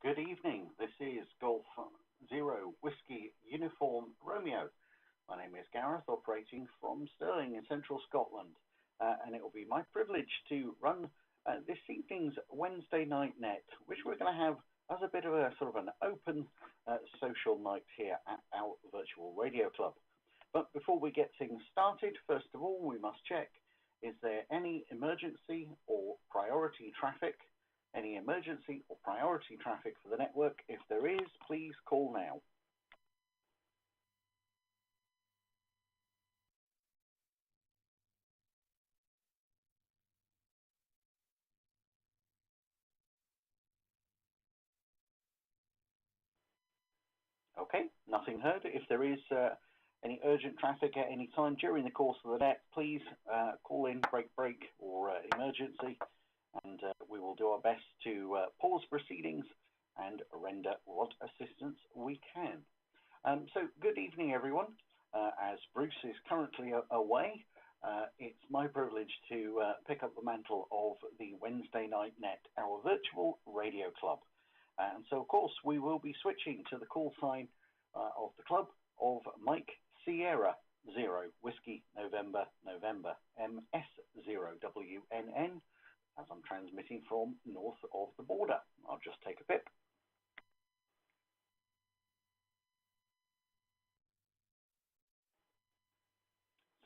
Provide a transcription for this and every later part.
Good evening. This is Golf Zero Whiskey Uniform Romeo. My name is Gareth, operating from Stirling in central Scotland, and it will be my privilege to run this evening's Wednesday night net, which we're going to have as a bit of a sort of an open social night here at our virtual radio club. But before we get things started, first of all, we must check, is there any emergency or priority traffic? Any emergency or priority traffic for the network? If there is, please call now. Okay, nothing heard. If there is any urgent traffic at any time during the course of the net, please call in break or emergency, and we will do our best to pause proceedings and render what assistance we can. So good evening, everyone. As Bruce is currently away, it's my privilege to pick up the mantle of the Wednesday Night Net, our virtual radio club. And so, of course, we will be switching to the call sign of the club of Mike Sierra 0 Whiskey November MS0WNN, as I'm transmitting from north of the border. I'll just take a pip.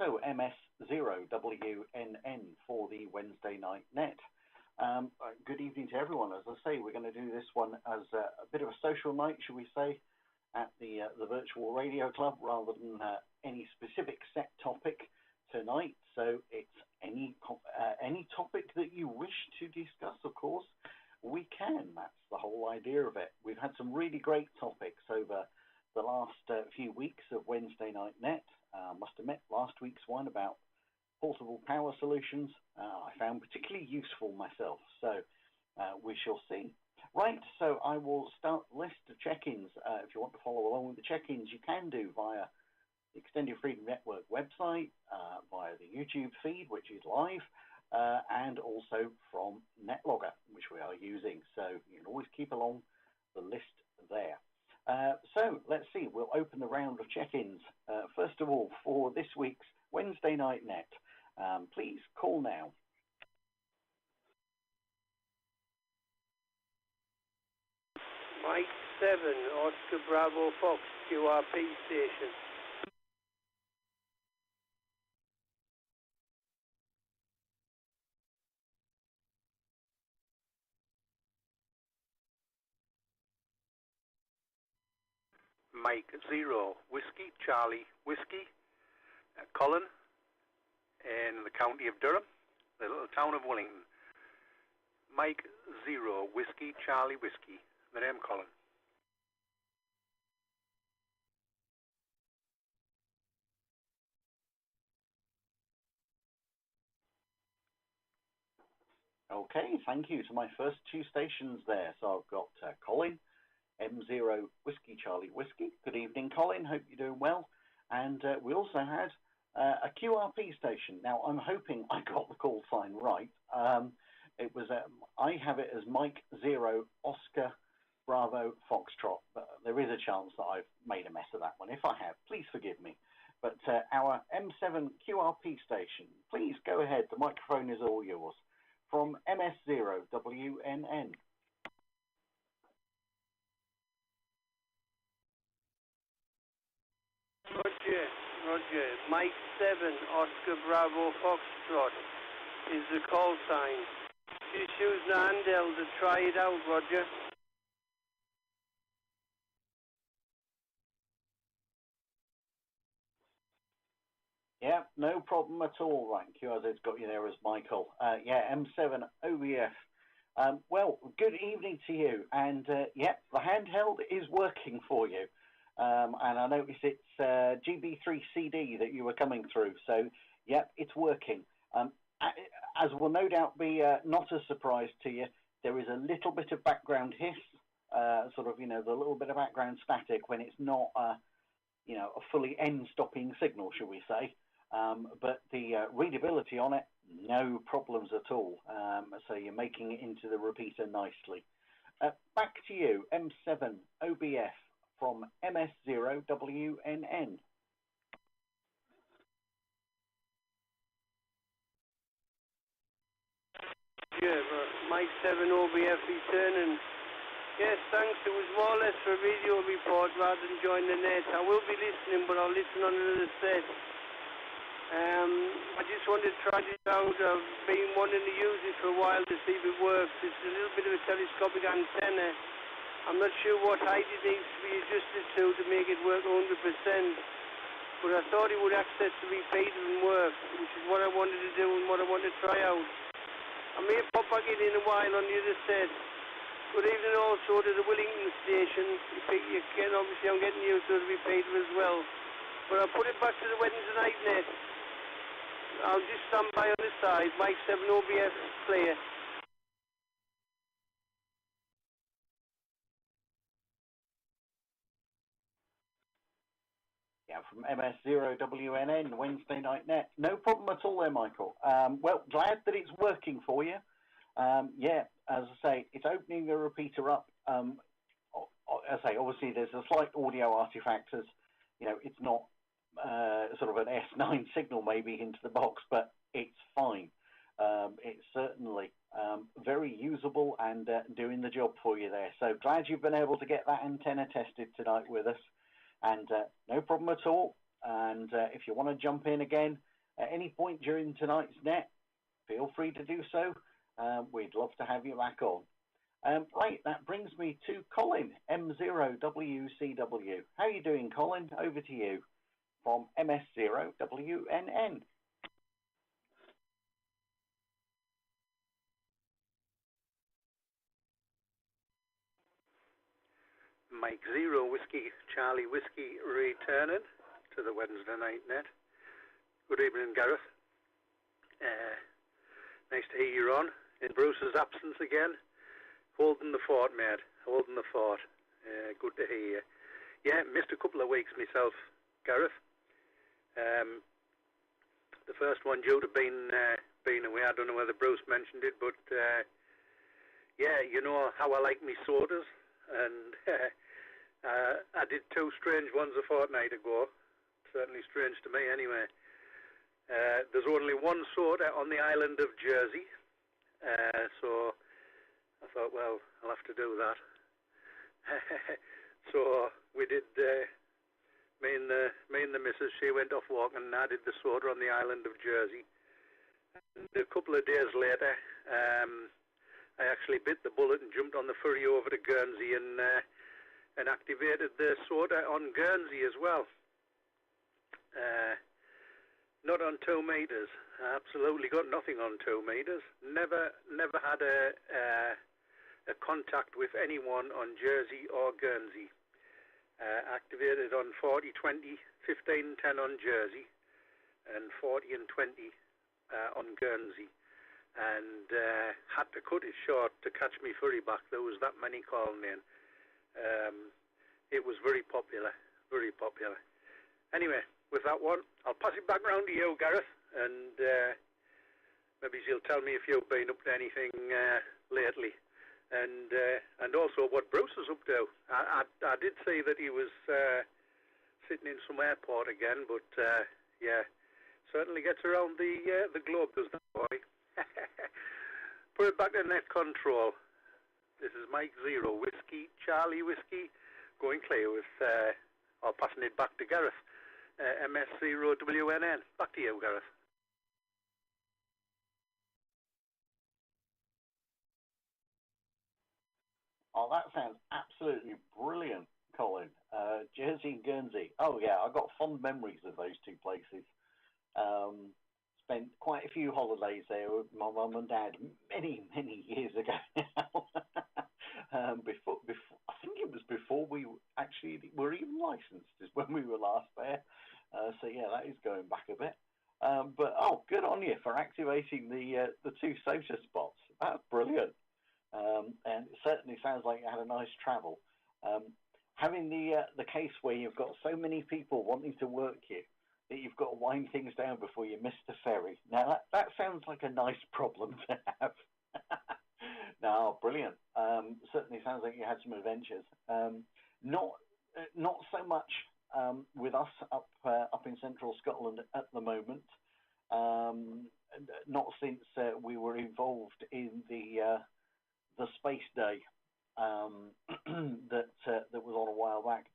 So MS0WNN for the Wednesday Night Net. Good evening to everyone. As I say, we're going to do this one as a bit of a social night, shall we say, at the virtual radio club, rather than any specific set topic tonight. So it's any topic that you wish to discuss, of course, we can. That's the whole idea of it. We've had some really great topics over the last few weeks of Wednesday Night Net. Must admit, last week's one about portable power solutions I found particularly useful myself. So we shall see. Right, so I will start the list of check-ins. If you want to follow along with the check-ins, you can do via the Extended Freedom Network website, via the YouTube feed, which is live, and also from NetLogger, which we are using. So you can always keep along the list there. So let's see, we'll open the round of check-ins. First of all, for this week's Wednesday Night Net, please call now. Mike 7, Oscar Bravo Fox, QRP station. Mike 0, Whiskey, Charlie, Whiskey, Colin, in the county of Durham, the little town of Wellington. Mike 0, Whiskey, Charlie, Whiskey, the name Colin. Okay, thank you to my first two stations there. So I've got Colin, M0 Whiskey Charlie Whiskey. Good evening, Colin. Hope you're doing well. And we also had a QRP station. Now, I'm hoping I got the call sign right. It was I have it as Mike 0 Oscar Bravo Foxtrot, but there is a chance that I've made a mess of that one. If I have, please forgive me. But our M7 QRP station, please go ahead. The microphone is all yours. From MS0WNN. Roger. Mike 7, Oscar Bravo Foxtrot is the call sign. Just use the handheld to try it out, Roger. Yeah, no problem at all. Right, QRZ's got you there as Michael. Yeah, M7 OBF. Well, good evening to you. And yeah, the handheld is working for you. And I notice it's GB3 CD that you were coming through. So, yeah, it's working. As will no doubt be not a surprise to you, there is a little bit of background hiss, sort of, the little bit of background static when it's not, a fully end-stopping signal, shall we say. But the readability on it, no problems at all. So you're making it into the repeater nicely. Back to you, M7 OBF from MS0WNN. Yeah, Mike 7 OBF returning. Yes, thanks. It was more or less for a video report rather than join the net. I will be listening, but I'll listen on another set. I just wanted to try this out. I've been wanting to use it for a while to see if it works. It's a little bit of a telescopic antenna. I'm not sure what height it needs to be adjusted to make it work 100%. But I thought it would access the repeater and work, which is what I wanted to do and what I want to try out. I may pop back in a while on the other set. Good evening also to the Willington station. Obviously I'm getting used to the repeater as well. But I'll put it back to the Wednesday night net. I'll just stand by on the side. Mike 7 OBF clear. Yeah, from MS0WNN, Wednesday Night Net. No problem at all there, Michael. Well, glad that it's working for you. Yeah, as I say, it's opening the repeater up. As I say, obviously there's a slight audio artifact as, it's not sort of an S9 signal maybe into the box, but it's fine. It's certainly very usable and doing the job for you there. So glad you've been able to get that antenna tested tonight with us. And no problem at all. And if you want to jump in again at any point during tonight's net, feel free to do so. We'd love to have you back on. Right, that brings me to Colin, M0WCW. How are you doing, Colin? Over to you from MS0WNN. Mike 0 Whiskey Charlie Whiskey returning to the Wednesday night net. Good evening, Gareth. Nice to hear you on in Bruce's absence again. Holding the fort, mate. Holding the fort. Good to hear you. Yeah, missed a couple of weeks myself, Gareth. The first one due to being away. I don't know whether Bruce mentioned it, but yeah, you know how I like me sodas, and I did two strange ones a fortnight ago. Certainly strange to me, anyway. There's only one soda on the island of Jersey, so I thought, well, I'll have to do that. So we did. Me and the missus, she went off walking, and I did the soda on the island of Jersey. And a couple of days later, I actually bit the bullet and jumped on the ferry over to Guernsey and activated the soda on Guernsey as well. Not on 2 meters. I absolutely got nothing on 2 meters. Never had a contact with anyone on Jersey or Guernsey. Activated on 40, 20, 15, 10 on Jersey, and 40 and 20 on Guernsey, and had to cut it short to catch me ferry back. There was that many calling in. It was very popular, very popular. Anyway, with that one, I'll pass it back round to you, Gareth, and maybe you'll tell me if you've been up to anything lately. And also what Bruce is up to. I did see that he was sitting in some airport again, but yeah, certainly gets around the globe, does that boy? Put it back to net control. This is Mike 0 Whiskey Charlie Whiskey going clear with or passing it back to Gareth, MS0WNN. Back to you, Gareth. Oh, that sounds absolutely brilliant, Colin. Jersey and Guernsey. Oh, yeah, I've got fond memories of those two places. Spent quite a few holidays there with my mum and dad many years ago now. Before, I think it was before we actually were even licensed is when we were last there. So, yeah, that is going back a bit. But, oh, good on you for activating the 2 soda spots. That's brilliant. And it certainly sounds like you had a nice travel. Having the case where you've got so many people wanting to work you that you've got to wind things down before you miss the ferry. Now that sounds like a nice problem to have. No, brilliant. Certainly sounds like you had some adventures. Not so much with us up in central Scotland at the moment. Not since we were involved in the Space Day that was on a while back.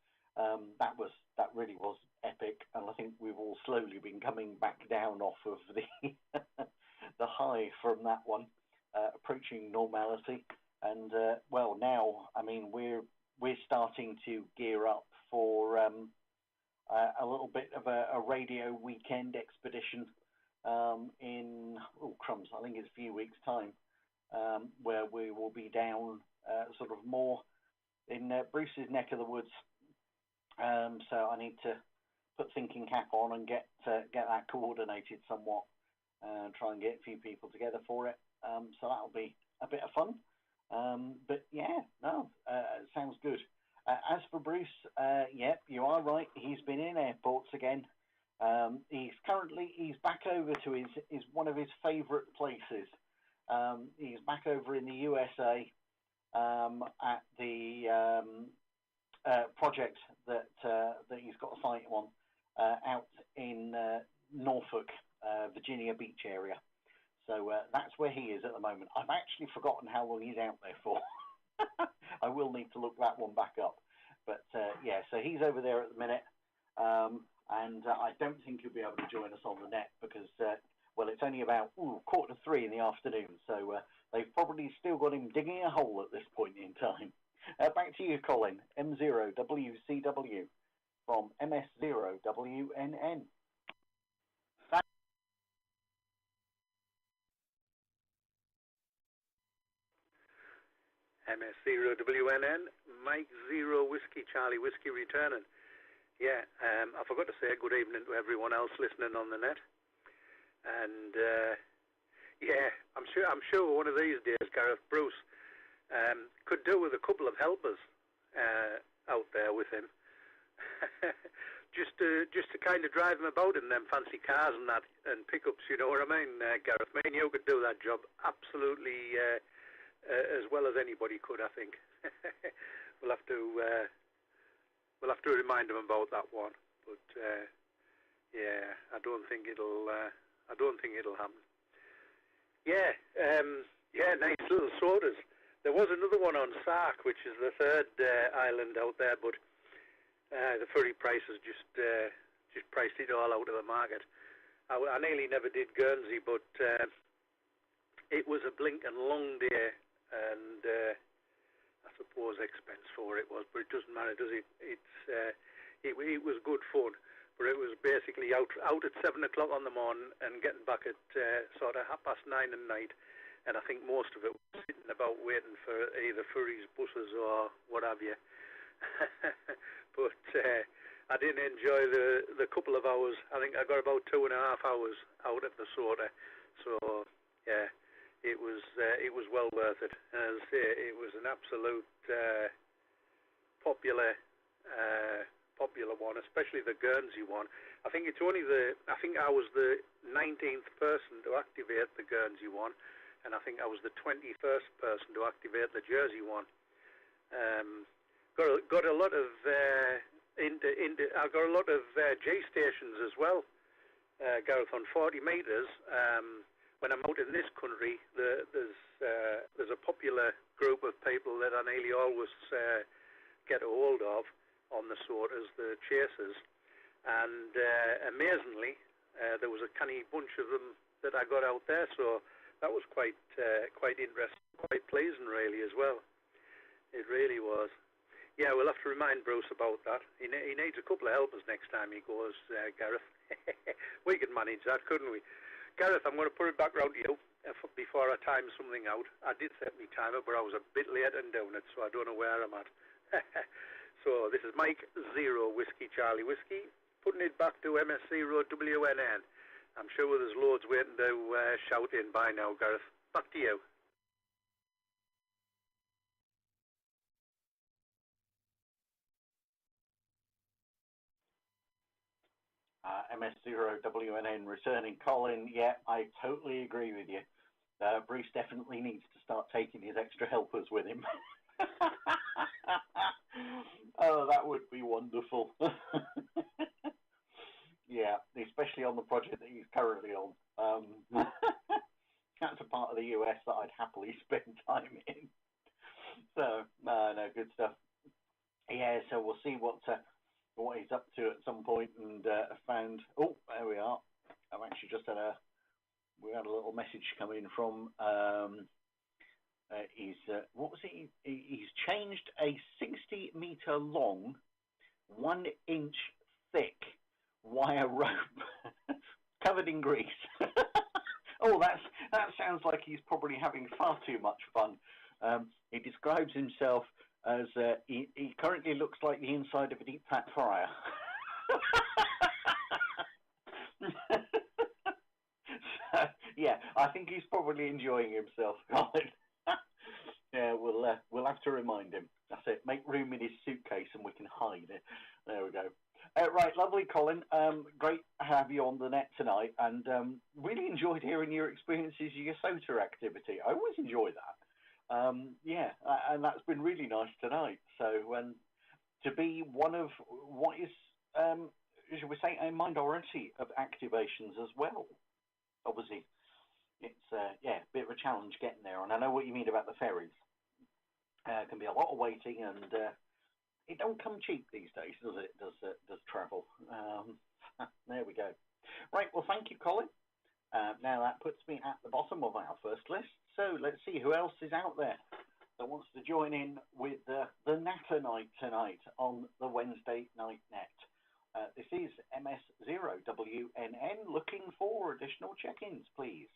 That really was epic, and I think we've all slowly been coming back down off of the the high from that one, approaching normality. And well, now I mean we're starting to gear up for a little bit of a radio weekend expedition in crumbs. I think it's a few weeks' time, where we will be down sort of more in Bruce's neck of the woods. So I need to put thinking cap on and get that coordinated somewhat, and try and get a few people together for it. So that'll be a bit of fun. But yeah, no, it sounds good. As for Bruce, yep, you are right. He's been in airports again. He's back over to his one of his favourite places. He's back over in the USA at the project that he's got a site on out in Norfolk, Virginia Beach area. So that's where he is at the moment. I've actually forgotten how long he's out there for. I will need to look that one back up. But yeah, so he's over there at the minute. And I don't think he'll be able to join us on the net because, well, it's only about 2:45 in the afternoon. So they've probably still got him digging a hole at this point in time. Back to you, Colin. M0WCW from MS0WNN. MS0WNN, Mike Zero Whiskey Charlie Whiskey returning. Yeah, I forgot to say good evening to everyone else listening on the net. And yeah, I'm sure one of these days, Gareth, Bruce could do with a couple of helpers out there with him, just to kind of drive him about in them fancy cars and that and pickups. You know what I mean, Gareth? Me and you could do that job absolutely as well as anybody could, I think. We'll have to remind him about that one, but yeah, I don't think it'll happen. Yeah, yeah, nice little sorters. There was another one on Sark, which is the third island out there, but the ferry prices just priced it all out of the market. I nearly never did Guernsey, but it was a blink and long day, and I suppose expense for it was, but it doesn't matter, does it? It was good fun, but it was basically out at 7 o'clock on the morning and getting back at sort of 9:30 at night. And I think most of it was sitting about waiting for either ferries, buses, or what have you. But I didn't enjoy the couple of hours. I think I got about 2.5 hours out of the sorter. So yeah, it was well worth it. And as I say, it was an absolute popular one, especially the Guernsey one. I think I was the 19th person to activate the Guernsey one. And I think I was the 21st person to activate the Jersey one. Got a lot of I got a lot of G stations as well, Gareth, on 40 metres. When I'm out in this country, there's a popular group of people that I nearly always get a hold of on the sorters, the chasers, and amazingly, there was a canny bunch of them that I got out there. So that was quite interesting, quite pleasing, really, as well. It really was. Yeah, we'll have to remind Bruce about that. He needs a couple of helpers next time he goes, Gareth. We could manage that, couldn't we? Gareth, I'm going to put it back round to you before I time something out. I did set my timer, but I was a bit late in doing it, so I don't know where I'm at. So this is Mike Zero Whiskey Charlie Whiskey, putting it back to MS0WNN. I'm sure there's loads waiting to shout in by now, Gareth. Back to you. MS0WNN returning. Colin, yeah, I totally agree with you. Bruce definitely needs to start taking his extra helpers with him. Oh, that would be wonderful. Yeah, especially on the project that he's currently on. That's a part of the US that I'd happily spend time in. So, no, good stuff. Yeah, so we'll see what he's up to at some point, and found. Oh, there we are. I've actually just we had a little message come in from. He's what was it? He's changed a 60-meter long, 1-inch thick wire rope covered in grease. Oh, that sounds like he's probably having far too much fun. He describes himself as he currently looks like the inside of a deep fat fryer. So, yeah, I think he's probably enjoying himself, Colin. Yeah, we'll have to remind him. That's it. Make room in his suitcase and we can hide it. There we go. Right, lovely, Colin. Great to have you on the net tonight, and really enjoyed hearing your experiences of your SOTA activity. I always enjoy that. Yeah, and that's been really nice tonight. So, to be one of what is, shall we say, a minority of activations as well. Obviously, it's a bit of a challenge getting there, and I know what you mean about the ferries. It can be a lot of waiting, and it don't come cheap these days, does it? Does travel? There we go. Right. Well, thank you, Colin. Now that puts me at the bottom of our first list. So let's see who else is out there that wants to join in with the Natter Night tonight on the Wednesday Night Net. This is MS0WNN looking for additional check-ins, please.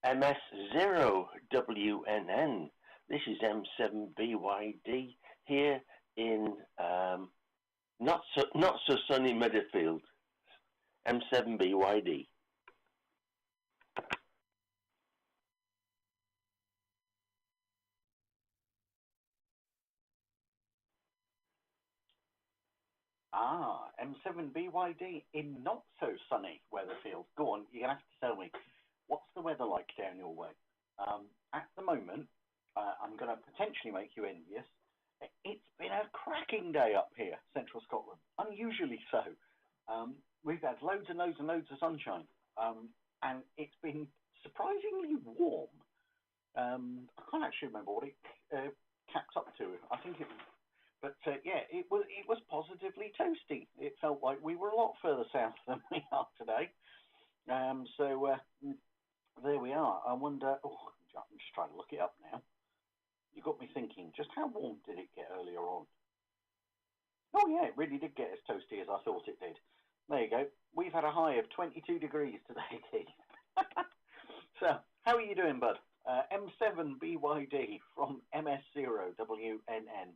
MS0WNN. This is M7BYD here in not so sunny Meadowfield. M7BYD. M7BYD in not so sunny Weatherfield. Go on, you're gonna have to tell me, what's the weather like down your way? At the moment, I'm going to potentially make you envious. It's been a cracking day up here, central Scotland, unusually so. We've had loads and loads and loads of sunshine, and it's been surprisingly warm. I can't actually remember what it capped up to. I think it, but it was positively toasty. It felt like we were a lot further south than we are today. So there we are. I wonder. Oh, I'm just trying to look it up now. You got me thinking. Just how warm did it get earlier on? Oh yeah, it really did get as toasty as I thought it did. There you go. We've had a high of 22 degrees today, Keith. So, how are you doing, bud? M7BYD from MS0WNN.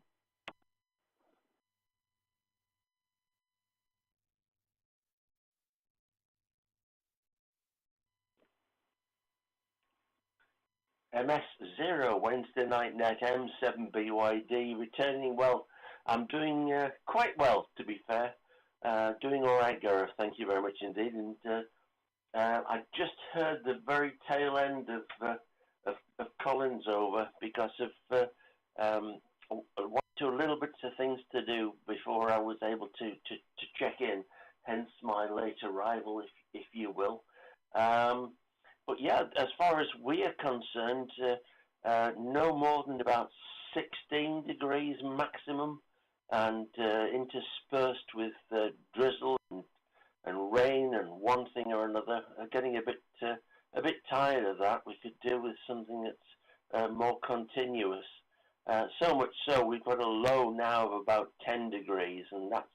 MS0 Wednesday Night Net M7BYD returning well. I'm doing quite well, to be fair. Doing all right, Gareth. Thank you very much indeed. And I just heard the very tail end of Colin's over because of a little bits of things to do before I was able to check in. Hence my late arrival, if you will. But yeah, as far as we are concerned, no more than about 16 degrees maximum, and interspersed with drizzle and rain and one thing or another. Getting a bit tired of that. We could do with something that's more continuous. So much so, we've got a low now of about 10 degrees, and that's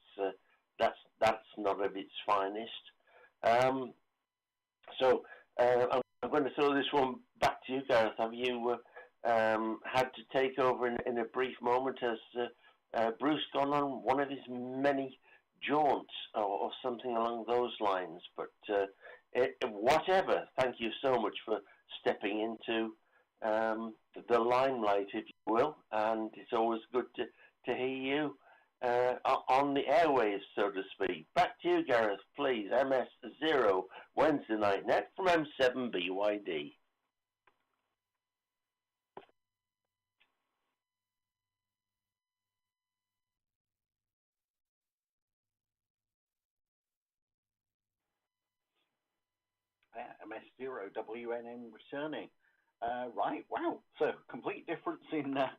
not at its finest. So I'm going to throw this one back to you, Gareth. Have you had to take over in a brief moment as Bruce gone on one of his many jaunts or something along those lines. But whatever, thank you so much for stepping into the limelight, if you will, and it's always good to hear you on the airwaves, so to speak. Back to you, Gareth, please. MS0 Wednesday Night Net from M7BYD. MS0 WNN returning. Right, wow. So complete difference in the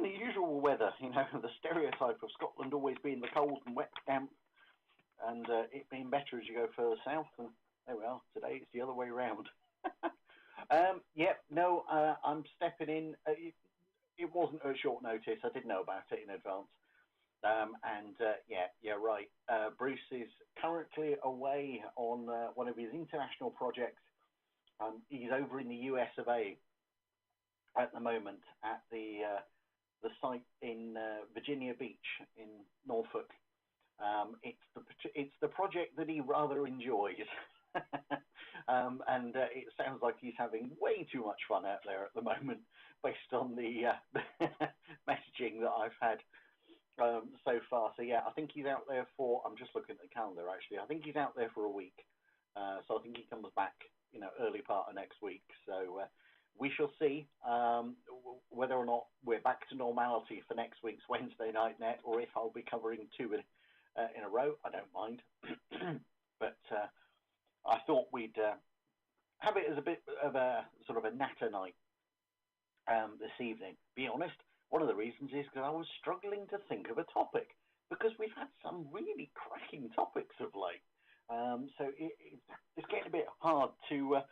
usual weather. You know, the stereotype of Scotland always being the cold and wet, damp, and it being better as you go further south. And there we are. Today it's the other way around. I'm stepping in. It wasn't at short notice. I did know about it in advance. Right. Bruce is currently away on one of his international projects. He's over in the US of A at the moment at the site in Virginia Beach in Norfolk. It's the project that he rather enjoys, and it sounds like he's having way too much fun out there at the moment, based on the messaging that I've had so far. So yeah, I think he's out there for. I'm just looking at the calendar actually. I think he's out there for a week. So I think he comes back, early part of next week. So we shall see whether or not we're back to normality for next week's Wednesday Night Net, or if I'll be covering two in a row. I don't mind, but I thought we'd have it as a bit of a sort of a natter night this evening. Be honest, one of the reasons is because I was struggling to think of a topic, because we've had some really cracking topics of late. So it's getting a bit hard to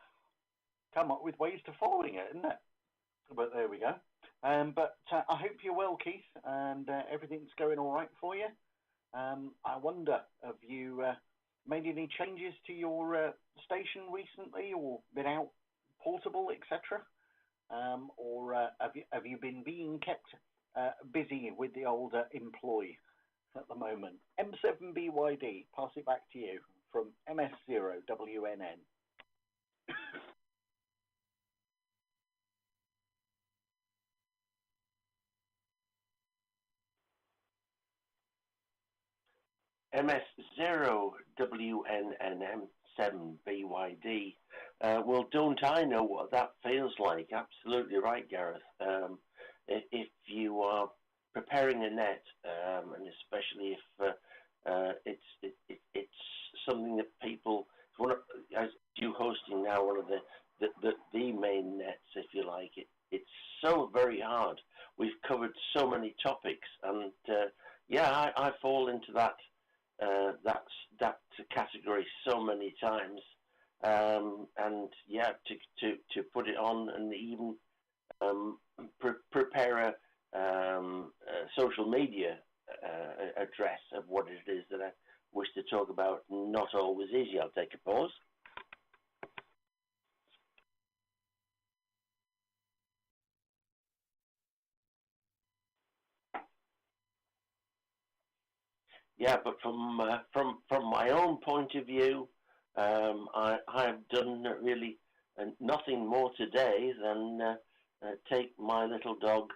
come up with ways to following it, isn't it? But there we go. But I hope you're well, Keith, and everything's going all right for you. I wonder, have you made any changes to your station recently, or been out portable, etc.? Or have you been being kept busy with the old employ at the moment? M7BYD, pass it back to you from MS0WNN. MS0WNNM7BYD. Well, don't I know what that feels like? Absolutely right, Gareth. If you are preparing a net, and especially if it's something that people, as you hosting now one of the main nets, if you like, it's so very hard. We've covered so many topics, and I fall into that category so many times, and to put it on and even prepare a social media address of what it is that I wish to talk about. Not always easy. I'll take a pause. Yeah, but from my own point of view, I have done really nothing more today than take my little dog,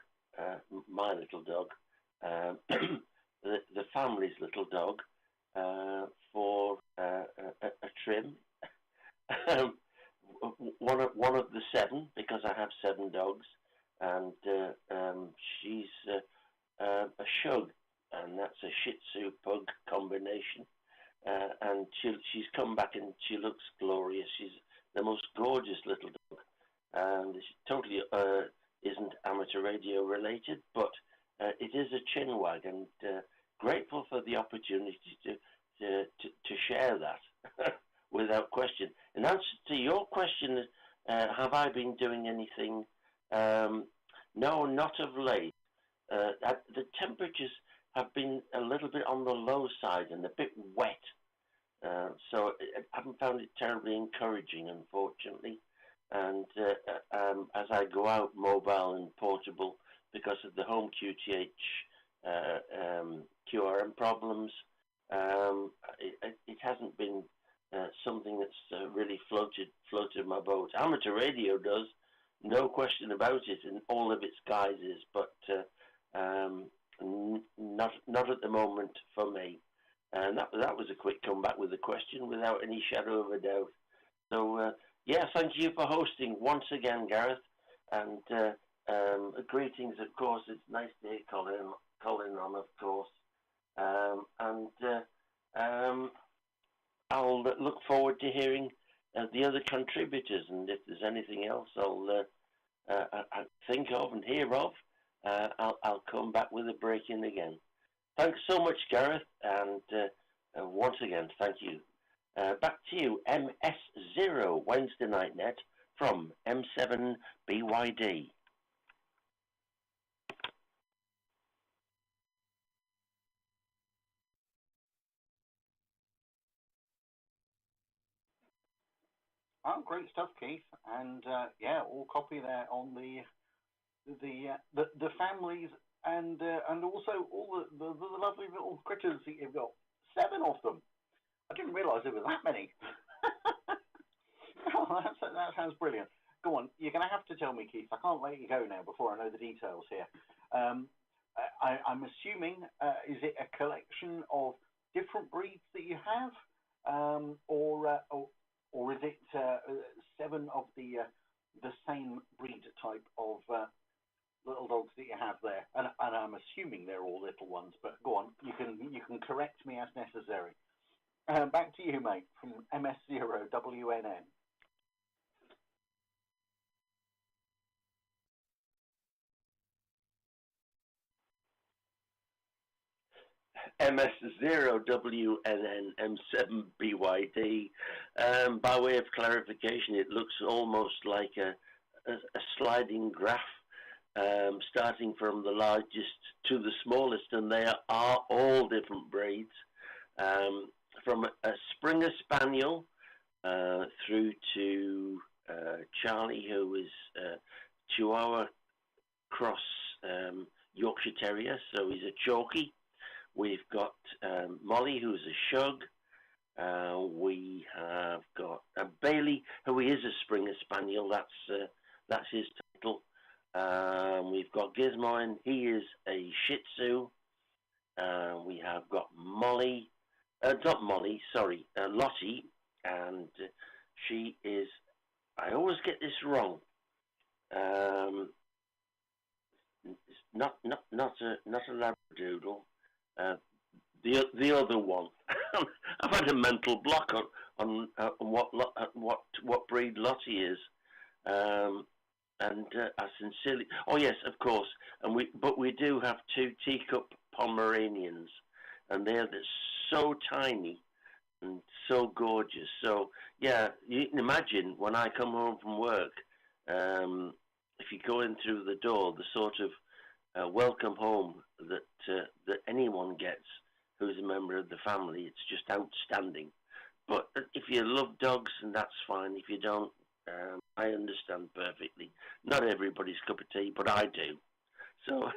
the family's little dog, for a trim. one of the 7, because I have 7 dogs, and she's a shug, and that's a Shih Tzu Pug combination. And she's come back and she looks glorious. She's the most gorgeous little dog, and she totally isn't amateur radio related, but it is a chinwag, and grateful for the opportunity to share that without question. In answer to your question, have I been doing anything? No, not of late. The temperatures have been a little bit on the low side and a bit wet. So I haven't found it terribly encouraging, unfortunately. And as I go out mobile and portable because of the home QTH QRM problems, it hasn't been something that's really floated my boat. Amateur radio does, no question about it, in all of its guises, but not at the moment for me. And that was a quick comeback with a question without any shadow of a doubt. So, yeah, thank you for hosting once again, Gareth. And greetings, of course. It's nice to hear Colin on, of course. I'll look forward to hearing the other contributors. And if there's anything else I'll think of and hear of, I'll come back with a break-in again. Thanks so much, Gareth, and once again, thank you. Back to you, MS0 Wednesday Night Net from M7BYD. Oh, great stuff, Keith, and yeah, all copy there on the families and also all the lovely little critters that you've got. 7 of them. I didn't realise there were that many. Oh, that sounds brilliant. Go on, you're going to have to tell me, Keith. I can't let you go now before I know the details here. I'm assuming, is it a collection of different breeds that you have, or is it 7 of the same breed type of little dogs that you have there? And I'm assuming they're all little ones, but go on, you can correct me as necessary. Back to you, mate, from MS0WNN. MS0WNN M7BYD. By way of clarification, it looks almost like a sliding graph, starting from the largest to the smallest, and they are all different breeds. From a Springer Spaniel through to Charlie, who is Chihuahua cross Yorkshire Terrier, so he's a Chalky. We've got Molly, who's a Shug. We have got Bailey, who is a Springer Spaniel. That's his title. We've got Gizmo, and he is a Shih Tzu. We have got Molly. Not Molly, sorry, Lottie, and she is. I always get this wrong. Not a Labradoodle. The other one. I've had a mental block on what breed Lottie is, and I sincerely. Oh yes, of course, but we do have 2 teacup Pomeranians, and they're so tiny and so gorgeous. So yeah, you can imagine when I come home from work, if you go in through the door, the sort of welcome home that anyone gets who's a member of the family, it's just outstanding. But if you love dogs, and that's fine. If you don't, I understand perfectly. Not everybody's cup of tea, but I do. So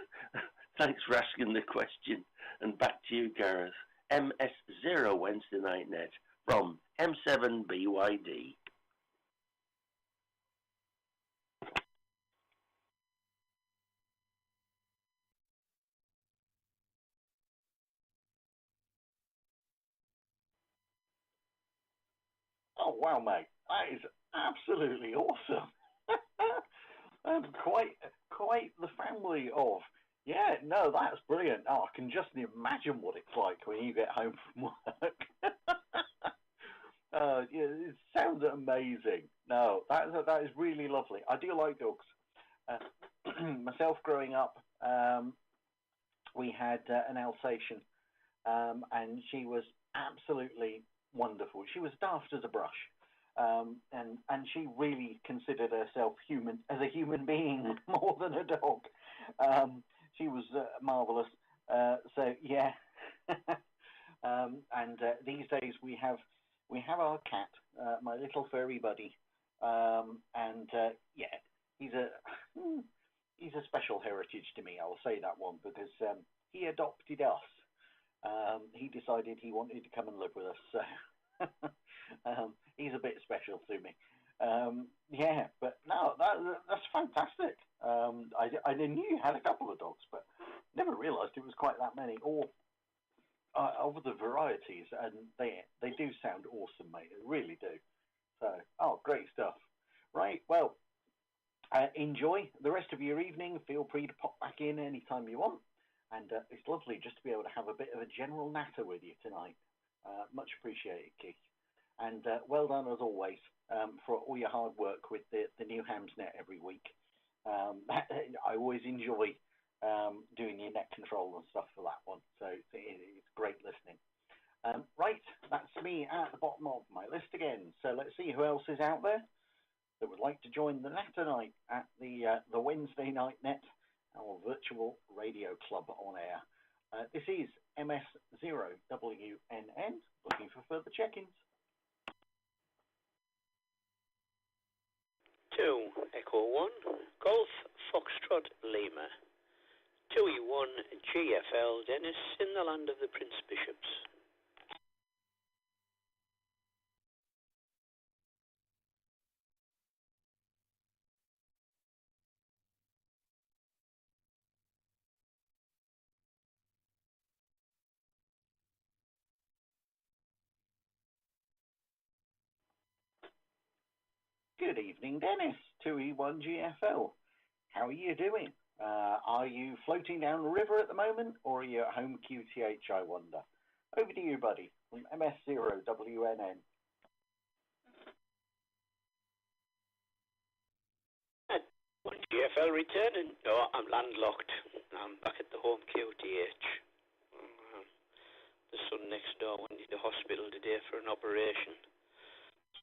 thanks for asking the question. And back to you, Gareth. MS0 Wednesday Night Net from M7BYD. Oh wow, mate, that is absolutely awesome. Quite the family of. Yeah, no, that's brilliant. Oh, I can just imagine what it's like when you get home from work. Yeah, it sounds amazing. No, that is really lovely. I do like dogs. Myself growing up, we had an Alsatian, and she was absolutely wonderful. She was daft as a brush, and she really considered herself as a human being more than a dog. She was marvelous. So yeah, and these days we have our cat, my little furry buddy, and and yeah, he's a he's a special heritage to me. I'll say that one because he adopted us. He decided he wanted to come and live with us, so he's a bit special to me. Yeah, but no, that's fantastic. I knew you had a couple of dogs, but never realised it was quite that many, or of the varieties, and they do sound awesome, mate. They really do. So, oh, great stuff. Right, well, enjoy the rest of your evening. Feel free to pop back in anytime you want. And it's lovely just to be able to have a bit of a general natter with you tonight. Much appreciated, Keith. And well done, as always, for all your hard work with the new Hamsnet every week. I always enjoy doing your net control and stuff for that one. So it's great listening. Right, that's me at the bottom of my list again. So let's see who else is out there that would like to join the Natter Night at the Wednesday Night Net, our virtual radio club on air. This is MS0WNN, looking for further check-ins. 2 Echo 1 Golf Foxtrot Lima. 2E1 GFL Dennis in the land of the Prince Bishops. Good evening, Dennis. 2E1 GFL. How are you doing? Are you floating down the river at the moment, or are you at home QTH, I wonder? Over to you, buddy, from MS0WNN. GFL returning. No, I'm landlocked. I'm back at the home QTH. The son next door went to the hospital today for an operation.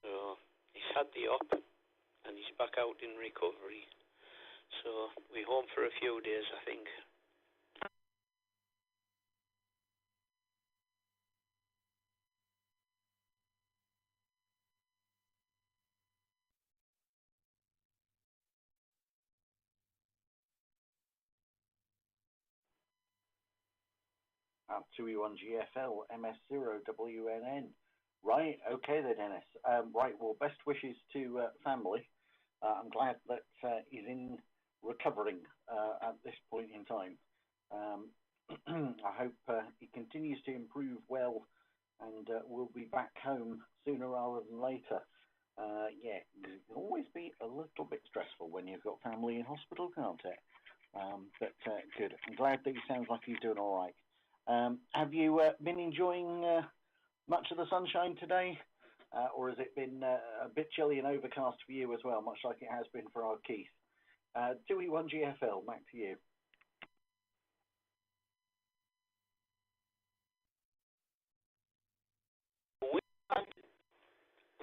So he's had the op and he's back out in recovery. So we're home for a few days, I think. Up 2E1 GFL, MS0WNN. Right, okay then, Dennis. Right, well, best wishes to family. I'm glad that he's in recovering at this point in time. I hope he continues to improve well and will be back home sooner rather than later. Yeah, it can always be a little bit stressful when you've got family in hospital, can't it? But good. I'm glad that he sounds like he's doing all right. Have you been enjoying much of the sunshine today? Or has it been a bit chilly and overcast for you as well, much like it has been for our Keith? 2E1 GFL, back to you.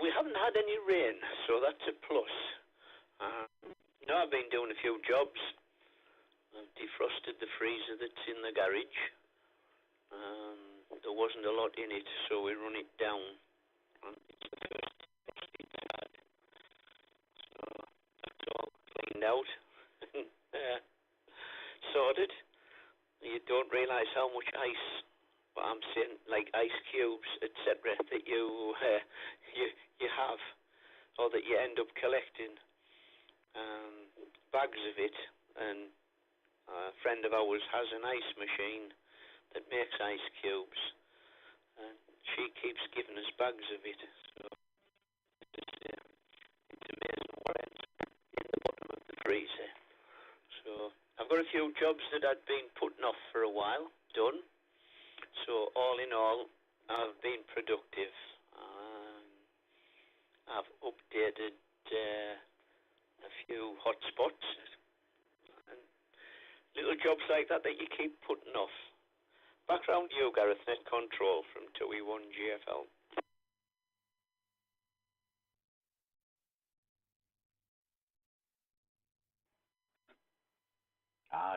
We haven't had any rain, so that's a plus. No, I've been doing a few jobs. I've defrosted the freezer that's in the garage. There wasn't a lot in it, so we run it down. And it's the first frost it's had. So that's all cleaned out. Sorted. You don't realise how much ice, what I'm saying, like ice cubes, etc., that you have, or that you end up collecting. Bags of it, and a friend of ours has an ice machine that makes ice cubes, and she keeps giving us bags of it. So it's amazing what ends up in the bottom of the freezer. So I've got a few jobs that I'd been putting off for a while done. So all in all, I've been productive. I've updated a few hotspots and little jobs like that you keep putting off. Back round to you, Gareth, Net Control from 2E1 GFL.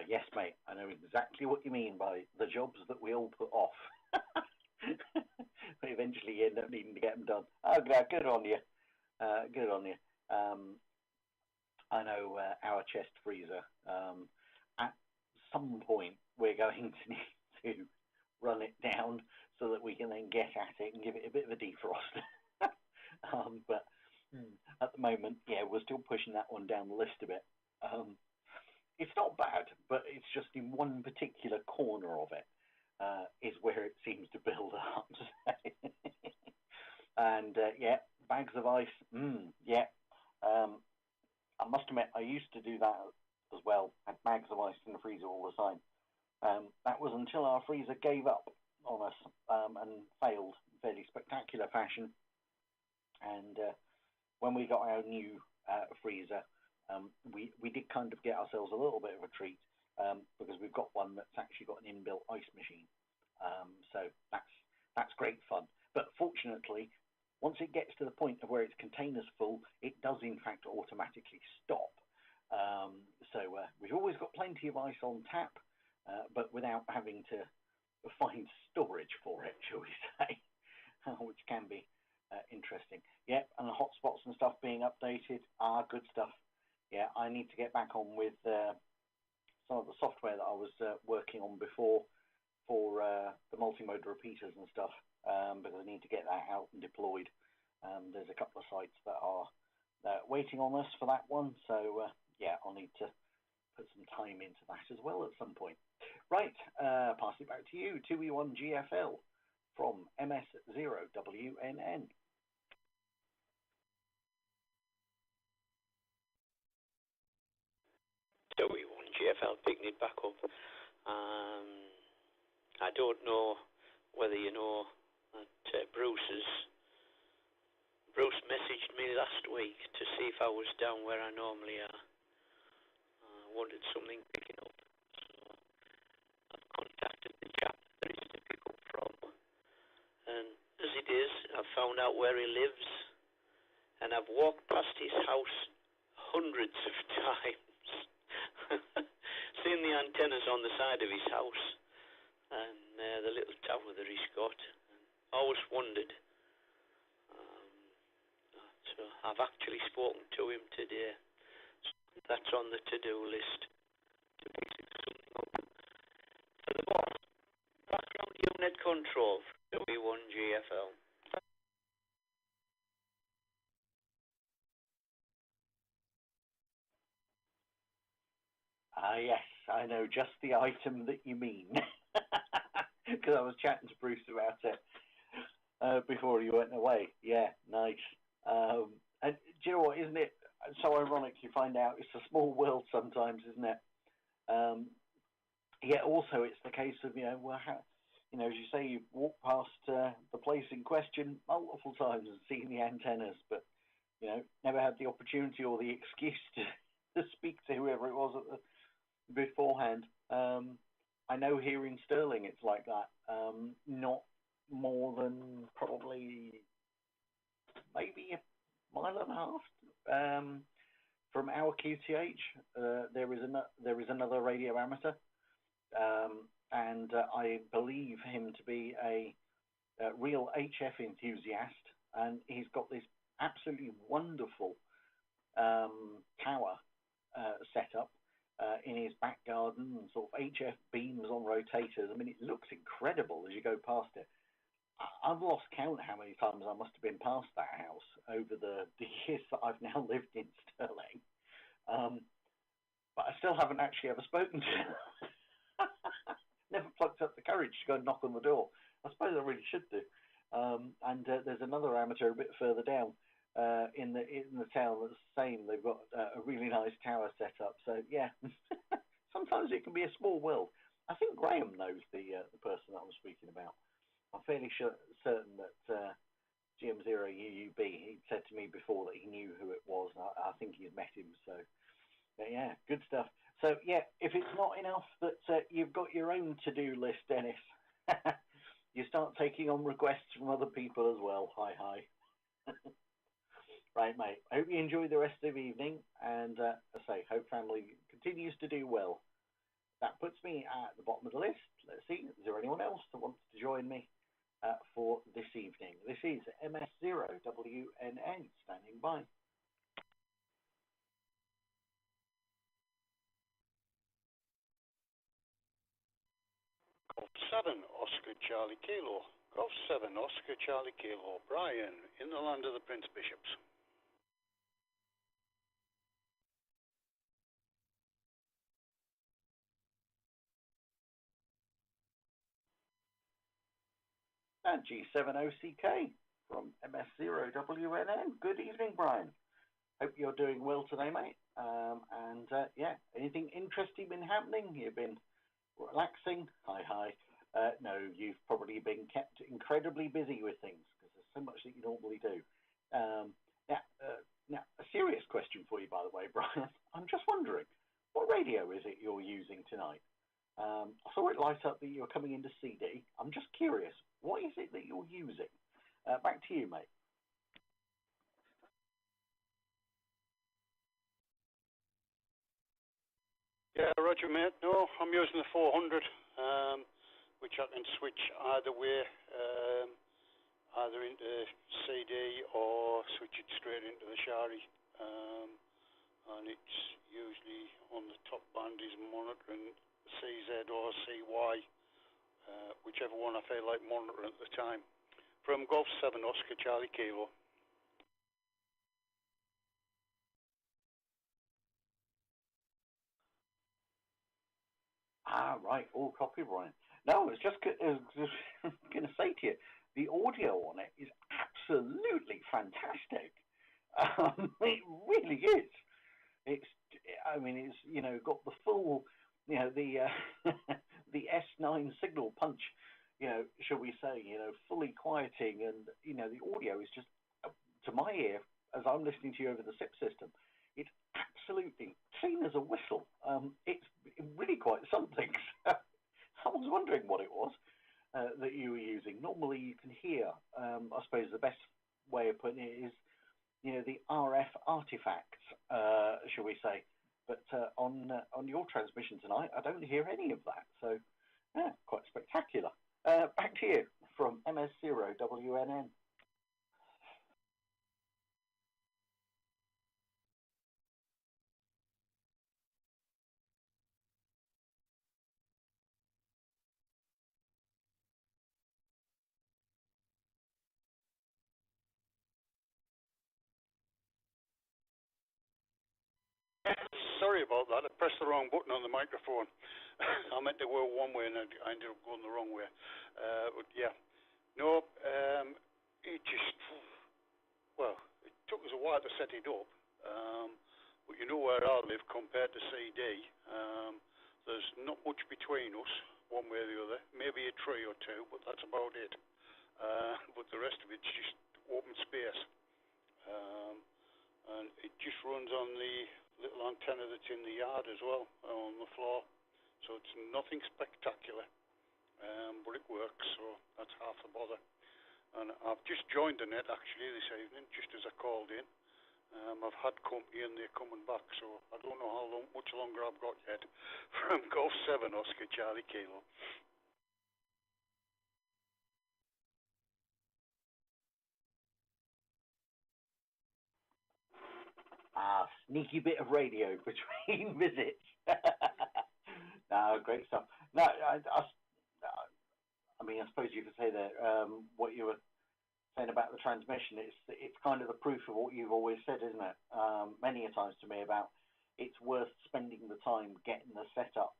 Yes, mate. I know exactly what you mean by the jobs that we all put off. But eventually you end up needing to get them done. Oh, good on you. Good on you. I know our chest freezer. At some point, we're going to need to run it down so that we can then get at it and give it a bit of a defrost. But at the moment, yeah, we're still pushing that one down the list a bit. It's not bad, but it's just in one particular corner of it is where it seems to build up. And yeah, bags of ice. Yeah. I must admit, I used to do that as well. Had bags of ice in the freezer all the time. That was until our freezer gave up on us and failed in fairly spectacular fashion. And when we got our new freezer, we did kind of get ourselves a little bit of a treat because we've got one that's actually got an inbuilt ice machine. So that's great fun. But fortunately, once it gets to the point of where its container's full, it does in fact automatically stop. So we've always got plenty of ice on tap, but without having to find storage for it, shall we say, which can be interesting. Yeah, and the hotspots and stuff being updated. Good stuff. Yeah, I need to get back on with some of the software that I was working on before for the multimode repeaters and stuff, because I need to get that out and deployed. There's a couple of sites that are waiting on us for that one, so yeah, I'll need to put some time into that as well at some point. Right, pass it back to you, 2E1GFL from MS0WNN. 2E1GFL picking it back up. I don't know whether you know that Bruce messaged me last week to see if I was down where I normally are. Wanted something picking up. So I've contacted the chap that is to pick up from. And as it is, I've found out where he lives. And I've walked past his house hundreds of times. Seen the antennas on the side of his house. And the little tower that he's got. And always wondered. So I've actually spoken to him today. So that's on the to-do list to pick something up. For the boss, background unit control for WE1GFL. Yes, I know just the item that you mean. Because I was chatting to Bruce about it before you went away. Yeah, nice. And do you know what, isn't it so ironic you find out it's a small world sometimes, isn't it? Yeah, also it's the case of, well, as you say, you've walked past the place in question multiple times and seen the antennas, but, never had the opportunity or the excuse to speak to whoever it was beforehand. I know here in Stirling it's like that. Not more than probably maybe a mile and a half from our QTH. There is another radio amateur, and I believe him to be a real HF enthusiast, and he's got this absolutely wonderful tower set up in his back garden, and sort of HF beams on rotators. I mean, it looks incredible as you go past it. I've lost count how many times I must have been past that house over the years that I've now lived in Stirling. But I still haven't actually ever spoken to him. Never plucked up the courage to go and knock on the door. I suppose I really should do. And there's another amateur a bit further down in the town that's the same. They've got a really nice tower set up. So yeah, sometimes it can be a small world. I think Graham knows the person that I'm speaking about. I'm fairly certain that GM0UUB, he said to me before that he knew who it was. I think he's met him. So yeah, good stuff. So yeah, if it's not enough that you've got your own to-do list, Dennis, you start taking on requests from other people as well. Hi. Right, mate. I hope you enjoy the rest of the evening, and I say, hope family continues to do well. That puts me at the bottom of the list. Let's see, is there anyone else that wants to join me for this evening? This is MS0WNN standing by. 7 Oscar Charlie Kilo. Golf 7 Oscar Charlie Kilo. Brian, in the land of the Prince Bishops. And G7OCK from MS0WNN. Good evening, Brian. Hope you're doing well today, mate. Yeah, anything interesting been happening? You've been relaxing? Hi. No, you've probably been kept incredibly busy with things because there's so much that you normally do. Now, a serious question for you, by the way, Brian. I'm just wondering, what radio is it you're using tonight? I saw it light up that you're coming into CD. I'm just curious, what is it that you're using? Back to you, mate. Yeah, Roger, mate. No, I'm using the 400, which I can switch either way, either into CD or switch it straight into the Shari. And it's usually on the top band is monitoring CZ or CY, whichever one I feel like monitoring at the time. From Golf 7 Oscar Charlie Kilo. Right. All copy, Brian. No, I was just going to say to you, the audio on it is absolutely fantastic. It really is. It's got the full, the the S9 signal punch, shall we say, fully quieting, and the audio is just, to my ear, as I'm listening to you over the SIP system, it's absolutely clean as a whistle. It's really quite something. I was wondering what it was that you were using. Normally you can hear, I suppose the best way of putting it is, the RF artifacts, shall we say. But on your transmission tonight, I don't hear any of that. So, yeah, quite spectacular. Back to you from MS0WNN. Sorry about that. I pressed the wrong button on the microphone. I meant to go one way and I ended up going the wrong way. But yeah, no, it just, well, it took us a while to set it up. But where I live compared to CD, there's not much between us, one way or the other. Maybe a tree or two, but that's about it. But the rest of it's just open space. And it just runs on the little antenna that's in the yard as well, on the floor. So it's nothing spectacular, but it works, so that's half the bother. And I've just joined the net actually this evening, just as I called in. I've had company and they're coming back, so I don't know how much longer I've got yet. From Golf 7 Oscar Charlie Kilo. Sneaky bit of radio between visits. No, great stuff. No, I mean, I suppose you could say that what you were saying about the transmission, it's kind of the proof of what you've always said, isn't it? Many a times to me about it's worth spending the time getting the setup,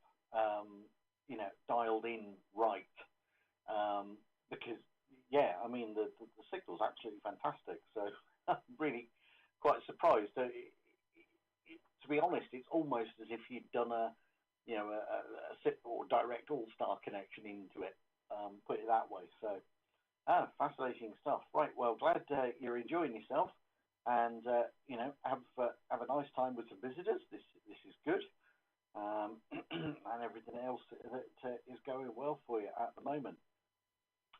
dialed in right, because yeah, I mean the signal's absolutely fantastic. So I'm really quite surprised. To be honest, it's almost as if you'd done a SIP or direct all-star connection into it. Put it that way. So, fascinating stuff. Right. Well, glad you're enjoying yourself, and have a nice time with some visitors. This is good, and everything else that is going well for you at the moment.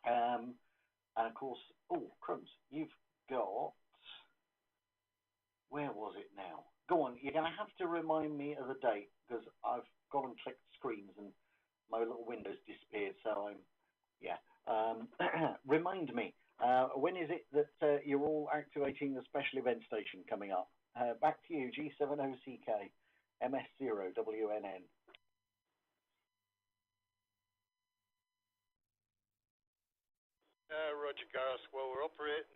And of course, crumbs. You've got. Where was it now? Go on, you're going to have to remind me of the date because I've gone and clicked screens and my little window's disappeared. So remind me, when is it that you're all activating the special event station coming up? Back to you, G7OCK, MS0WNN. Roger Gareth. Well, we're operating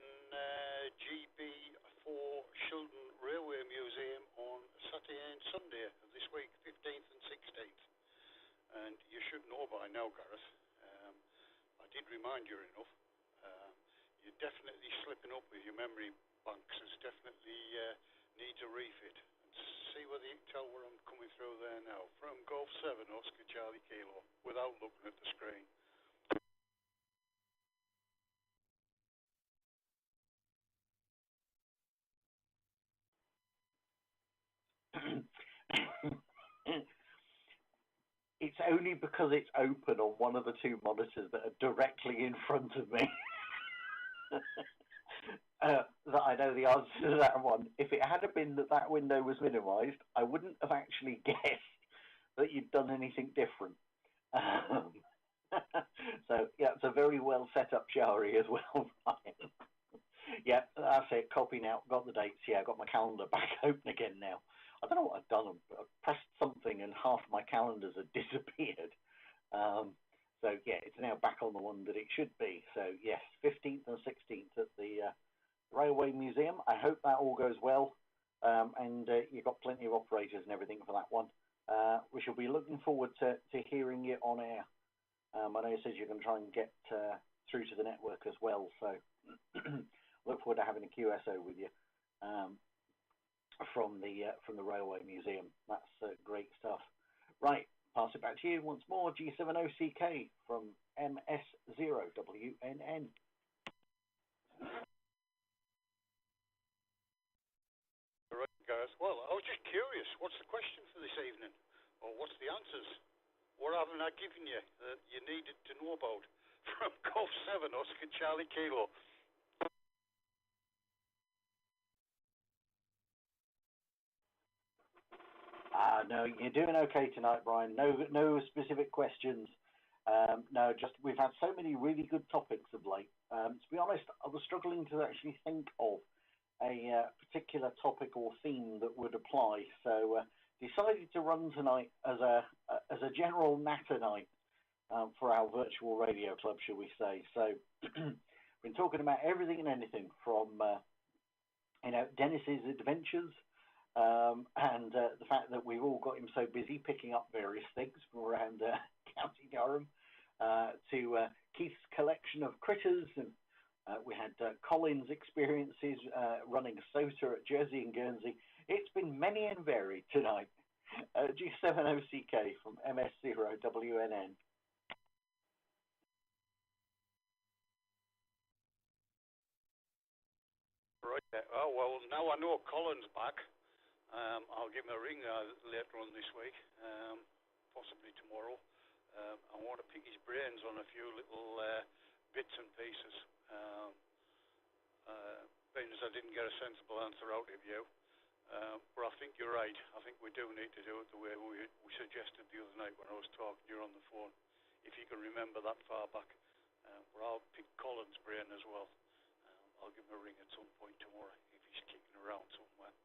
GB4 Shildon Railway Museum on Saturday and Sunday of this week, 15th and 16th. And you should know by now, Gareth. I did remind you enough. You're definitely slipping up with your memory banks. It's definitely needs a refit. And see whether you can tell where I'm coming through there now. From Golf 7, Oscar Charlie Kilo, without looking at the screen. It's only because it's open on one of the two monitors that are directly in front of me that I know the answer to that one. If it had been that window was minimised, I wouldn't have actually guessed that you'd done anything different. So, yeah, it's a very well set up Shari as well, Brian. Yeah, that's it. Copy now. Got the dates. Yeah, got my calendar back open again now. I don't know what I've done. I pressed something and half my calendars had disappeared. So, yeah, it's now back on the one that it should be. So, yes, 15th and 16th at the Railway Museum. I hope that all goes well. And you've got plenty of operators and everything for that one. We shall be looking forward to hearing you on air. I know you said you're going to try and get through to the network as well. So, look forward to having a QSO with you. From the Railway Museum. That's great stuff. Right, pass it back to you once more. G70CK from MS0WNN. Right, Gareth. Well, I was just curious. What's the question for this evening? Or what's the answers? What haven't I given you that you needed to know about? From Golf 7, Oscar Charlie Kilo. No, you're doing okay tonight, Brian. No specific questions. No, just we've had so many really good topics of late. To be honest, I was struggling to actually think of a particular topic or theme that would apply. So decided to run tonight as a general natter night for our virtual radio club, shall we say? So been talking about everything and anything from Dennis's adventures. And the fact that we've all got him so busy picking up various things from around County Durham, to Keith's collection of critters, and we had Colin's experiences running a SOTA at Jersey and Guernsey. It's been many and varied tonight. G70CK from MS0WNN. Right. Oh, well, now I know Colin's back. I'll give him a ring later on this week, possibly tomorrow. I want to pick his brains on a few little bits and pieces. Being as I didn't get a sensible answer out of you. But I think you're right. I think we do need to do it the way we suggested the other night when I was talking to you on the phone. If you can remember that far back. But I'll pick Colin's brain as well. I'll give him a ring at some point tomorrow if he's kicking around somewhere.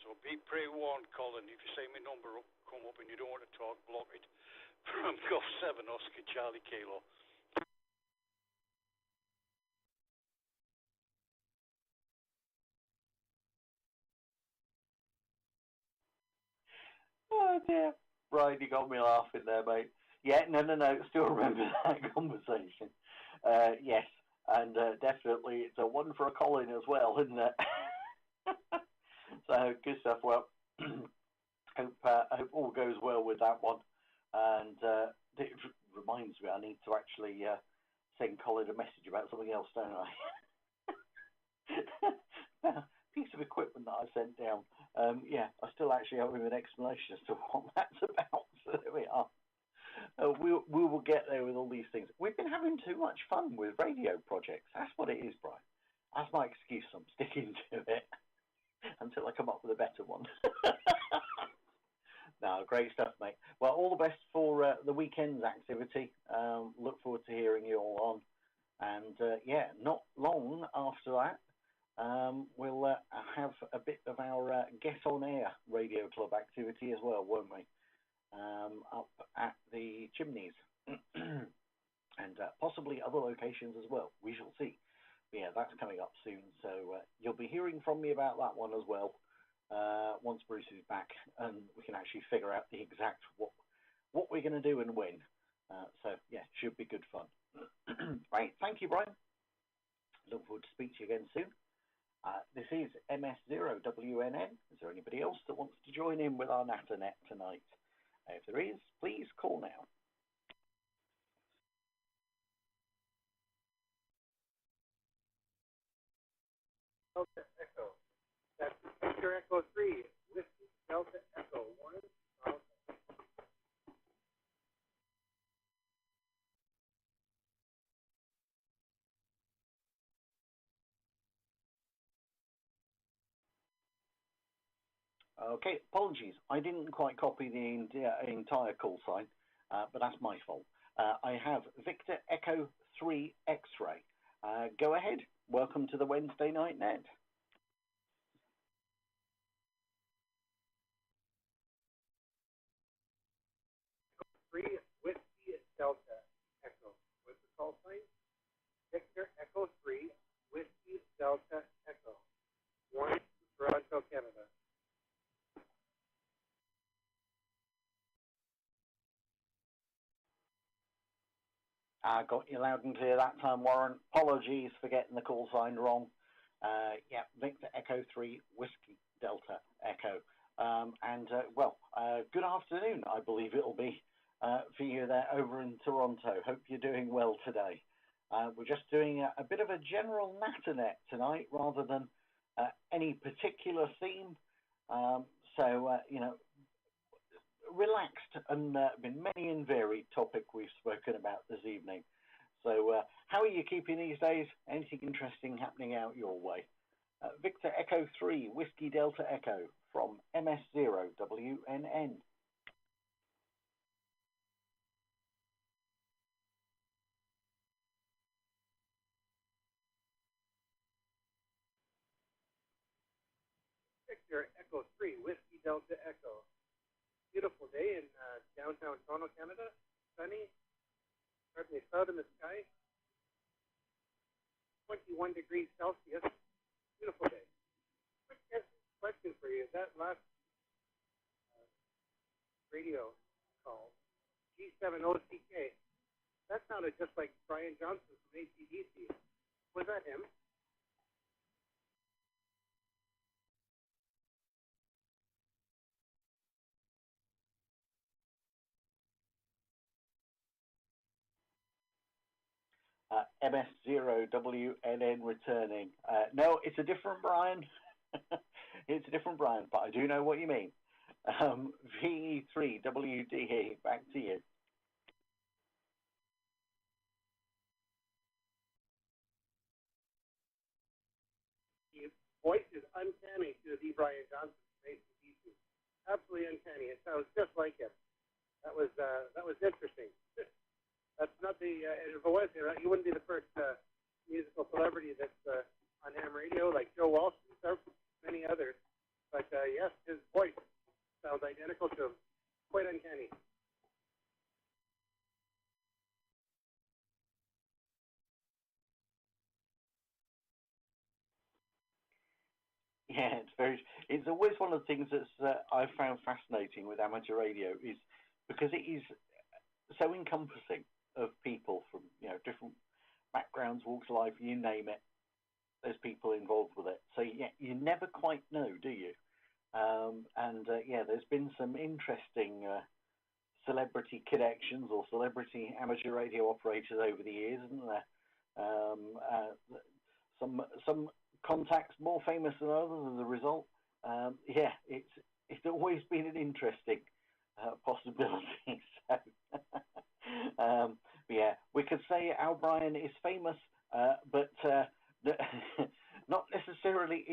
So be pre-warned, Colin. If you see my number come up and you don't want to talk, block it. From Golf 7, Oscar Charlie Kilo. Oh dear. Brian, you got me laughing there, mate. Yeah, no. Still remember that conversation. Yes, and definitely it's a one for a Colin as well, isn't it? So good stuff. Well, I hope all goes well with that one. And it reminds me, I need to actually send Colin a message about something else, don't I? Piece of equipment that I sent down. Yeah, I still actually owe him an explanation as to what that's about. So there we are. We will get there with all these things. We've been having too much fun with radio projects. That's what it is, Brian. That's my excuse. I'm sticking to it until I come up with a better one. No, great stuff, mate. Well, all the best for the weekend's activity. Look forward to hearing you all on. And yeah, not long after that, we'll have a bit of our Get On Air Radio Club activity as well, won't we? Up at the Chimneys. and possibly other locations as well. We shall see. But yeah, that's coming up soon, so you'll be hearing from me about that one as well once Bruce is back, and we can actually figure out the exact what we're going to do and when. So yeah, should be good fun. Right, thank you, Brian. Look forward to speak to you again soon. This is MS0WNN. Is there anybody else that wants to join in with our NatterNet tonight? If there is, please call now. Delta Echo. That's Victor Echo 3, Whiskey Delta Echo 1. Okay, apologies. I didn't quite copy the entire call sign, but that's my fault. I have Victor Echo 3 X-Ray. Go ahead. Welcome to the Wednesday Night Net. Three Whiskey Delta Echo. What's the call sign? Victor Echo 3 Whiskey Delta Echo 1, Toronto, Canada. I got you loud and clear that time, Warren. Apologies for getting the call sign wrong. Yeah, Victor Echo 3 Whiskey Delta Echo. Good afternoon, I believe it'll be for you there over in Toronto. Hope you're doing well today. We're just doing a bit of a general NatterNet tonight rather than any particular theme. Relaxed and been many and varied topic we've spoken about this evening. So how are you keeping these days? Anything interesting happening out your way? Victor Echo 3 Whiskey Delta Echo from MS0WNN. Victor Echo 3 Whiskey Delta Echo. Beautiful day in downtown Toronto, Canada. Sunny, hardly a cloud in the sky. 21 degrees Celsius. Beautiful day. Quick question for you. That last radio call, G7OCK, that sounded just like Brian Johnson from AC/DC. Was that him? MS0WNN returning. No, it's a different Brian. It's a different Brian, but I do know what you mean. VE3WDE, back to you. His voice is uncanny to the Brian Johnson from AC/DC. Absolutely uncanny. It sounds just like him. That was interesting. That's not the if it was him, he wouldn't be the first musical celebrity that's on ham radio like Joe Walsh and many others. But yes, his voice sounds identical to him. Quite uncanny. Yeah, it's always one of the things that's I've found fascinating with amateur radio is because it is so encompassing of people from different backgrounds, walks of life, you name it. There's people involved with it, so yeah, you never quite know, do you? There's been some interesting celebrity connections or celebrity amateur radio operators over the years, isn't there? Some contacts more famous than others as a result. It's always been an interesting possibility. So, we could say Al Bryan is famous, but not necessarily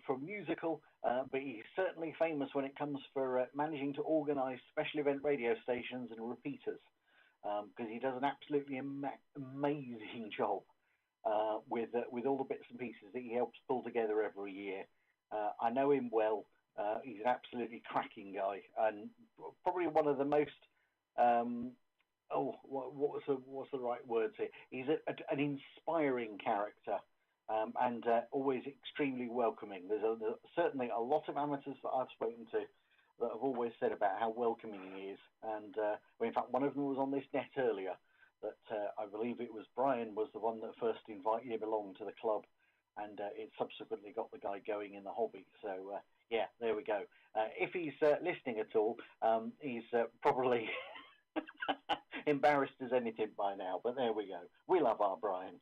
for musical, but he's certainly famous when it comes for managing to organise special event radio stations and repeaters, because he does an absolutely amazing job with all the bits and pieces that he helps pull together every year. I know him well. He's an absolutely cracking guy, and probably one of the most what's the right words here? He's an inspiring character, and always extremely welcoming. There's certainly a lot of amateurs that I've spoken to that have always said about how welcoming he is. And well, in fact, one of them was on this net earlier. That I believe it was Brian was the one that first invited him along to the club, and it subsequently got the guy going in the hobby. So yeah, there we go. If he's listening at all, he's probably embarrassed as anything by now, but there we go. We love our Brian.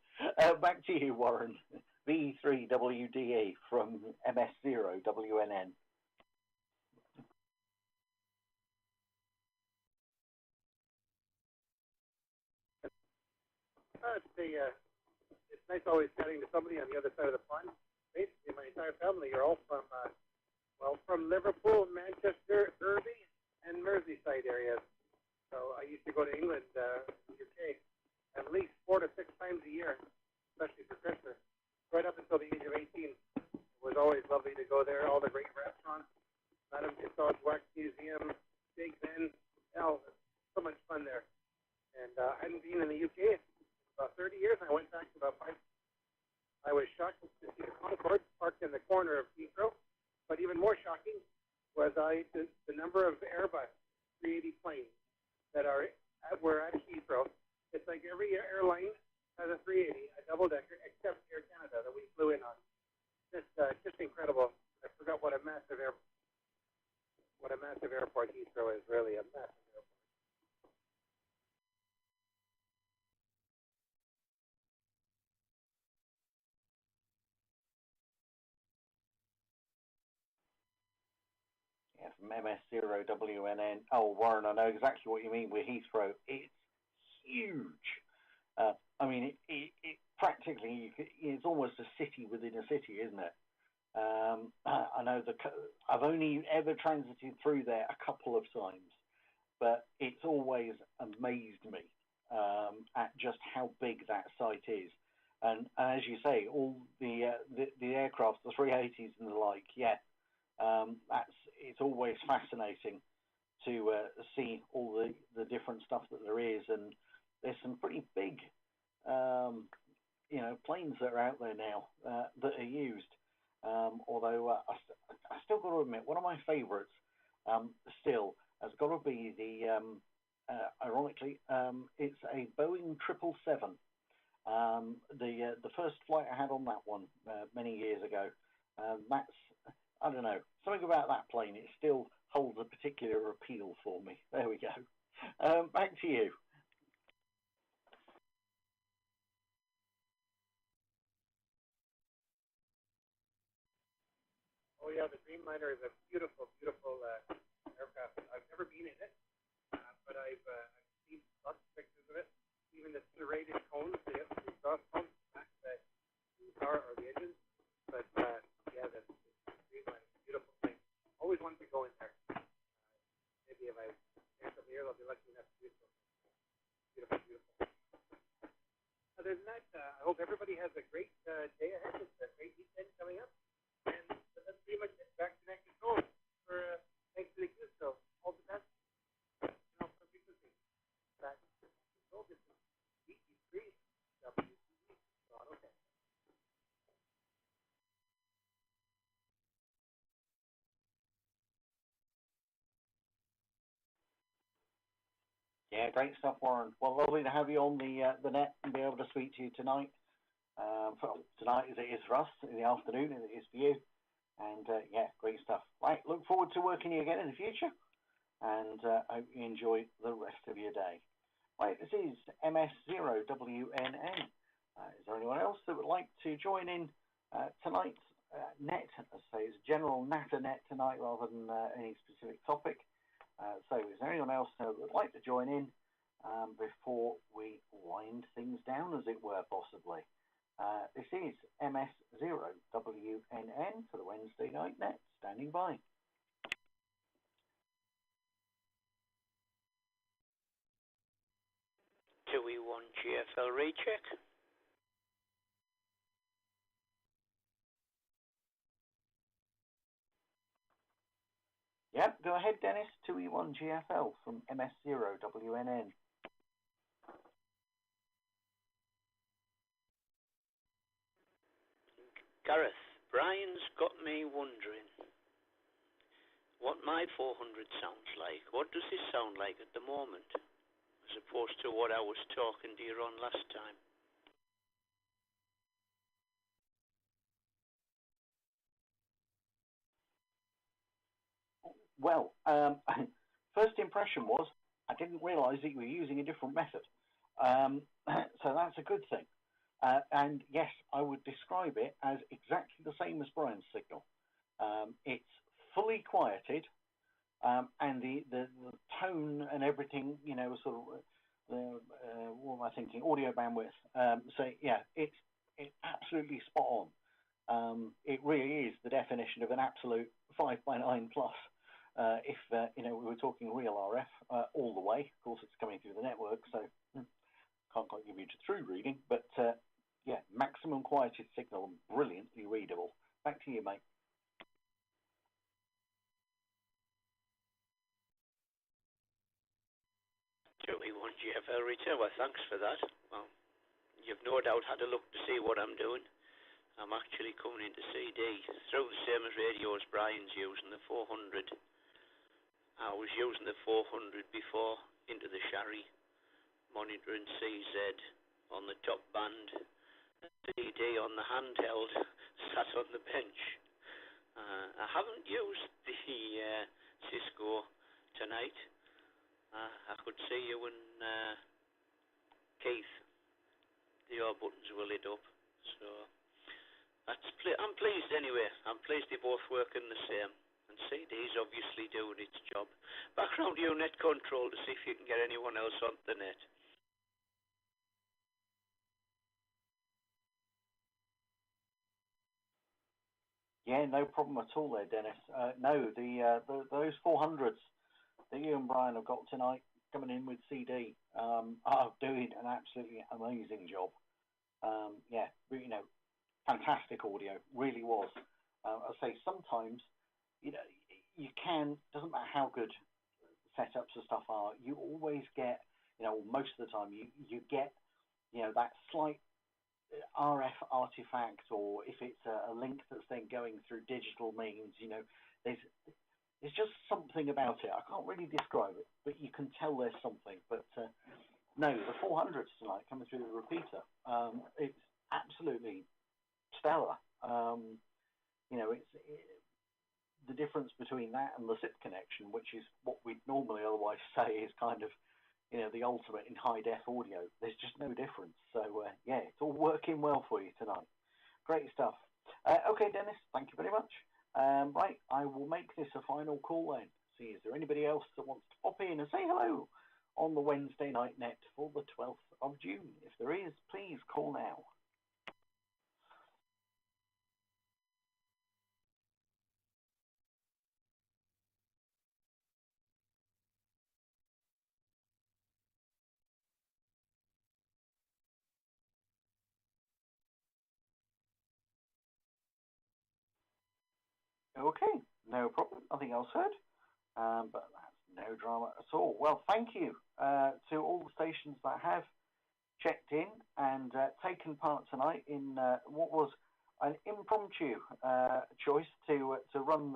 Back to you, Warren. V3WDE from MS0WNN. It's nice always chatting to somebody on the other side of the pond. Basically, my entire family are all from Liverpool, Manchester, Irving, and Merseyside areas. So I used to go to England, UK, at least 4 to 6 times a year, especially for Christmas. Right up until the age of 18, it was always lovely to go there. All the great restaurants, Madame Tussauds Wax Museum, Big Ben. Hell, so much fun there. And I hadn't been in the UK in about 30 years. I went back to about 5. I was shocked to see the Concorde parked in the corner of Heathrow. But even more shocking was the number of Airbus 380 planes that were at Heathrow. It's like every airline has a 380, a double-decker, except Air Canada that we flew in on. Just incredible. I forgot what a massive airport Heathrow is. Really a massive airport. Yeah, from MS0WNN. Oh, Warren, I know exactly what you mean with Heathrow. It's huge. I mean, it practically, it's almost a city within a city, isn't it? I know I've only ever transited through there a couple of times, but it's always amazed me at just how big that site is. And as you say, all the aircraft, the 380s and the like, yeah, it's always fascinating to see all the different stuff that there is, and there's some pretty big planes that are out there now that are used. Although I still got to admit, one of my favourites still has got to be ironically, it's a Boeing 777. The first flight I had on that one many years ago. That's, I don't know, something about that plane. It still holds a particular appeal for me. There we go. Back to you. Oh yeah, the Dreamliner is a beautiful, beautiful aircraft. I've never been in it, but I've seen lots of pictures of it. Even the serrated cones, the exhaust cones back the car or the engine. But yeah, the Dreamliner is a beautiful thing. Always wanted to go in there. Maybe if I spend some years, I'll be lucky enough to do so. Beautiful, beautiful. Other than that, I hope everybody has a great day ahead. It's a great weekend coming up. And that's pretty much it. Back to Next Control for thanks to the queue. So all the best. For frequency. Back to Control. This is VT3 WTV. Okay. Yeah, great stuff, Warren. Well, lovely to have you on the net and be able to speak to you tonight. Tonight as it is for us, in the afternoon as it is for you. And yeah, great stuff. Right, look forward to working you again in the future. And hope you enjoy the rest of your day. Right, this is MS0WNN. Is there anyone else that would like to join in tonight's net? As I say, it's general natter net tonight rather than any specific topic. So is there anyone else that would like to join in before we wind things down, as it were, possibly? This is MS0WNN for the Wednesday night net, standing by. Do we want GFL recheck? Yep, go ahead, Dennis. 2E1 GFL from MS0WNN. Gareth, Brian's got me wondering what my 400 sounds like. What does this sound like at the moment, as opposed to what I was talking to you on last time? Well, first impression was I didn't realise that you were using a different method. So that's a good thing. And yes, I would describe it as exactly the same as Brian's signal. It's fully quieted, and the tone and everything, you know, sort of, what am I thinking? Audio bandwidth. So yeah, it's absolutely spot on. It really is the definition of an absolute 5x9 plus. If you know, we were talking real RF all the way. Of course, it's coming through the network, so can't quite give you a true reading. But yeah, maximum quieted signal and brilliantly readable. Back to you, mate. Joey, one GFL return. Well, thanks for that. Well, you've no doubt had a look to see what I'm doing. I'm actually coming into CD through the same as radio as Brian's using the 400. I was using the 400 before into the Sharry, monitoring CZ on the top band, CD on the handheld, sat on the bench. I haven't used the Cisco tonight. I could see you and Keith. The R buttons were lit up, so I'm pleased anyway. I'm pleased they both working the same. And CD's obviously doing its job. Back round to your net control to see if you can get anyone else on the net. Yeah, no problem at all there, Dennis. No, those 400s that you and Brian have got tonight coming in with CD are doing an absolutely amazing job. Yeah, you know, fantastic audio, really was. I say sometimes, you know, you can, doesn't matter how good setups and stuff are, you always get, you know, most of the time you get, you know, that slight RF artifact, or if it's a link that's then going through digital means, you know, there's just something about it. I can't really describe it, but you can tell there's something. But no, the 400s tonight coming through the repeater, it's absolutely stellar. You know, the difference between that and the SIP connection, which is what we'd normally otherwise say is kind of, you know, the ultimate in high def audio. There's just no difference. So yeah, it's all working well for you tonight. Great stuff. Okay, Dennis, thank you very much. Right, I will make this a final call then. See, is there anybody else that wants to pop in and say hello on the Wednesday night net for the 12th of June? If there is, please call now. Okay, no problem. Nothing else heard. But that's no drama at all. Well, thank you to all the stations that have checked in and taken part tonight in what was an impromptu choice to run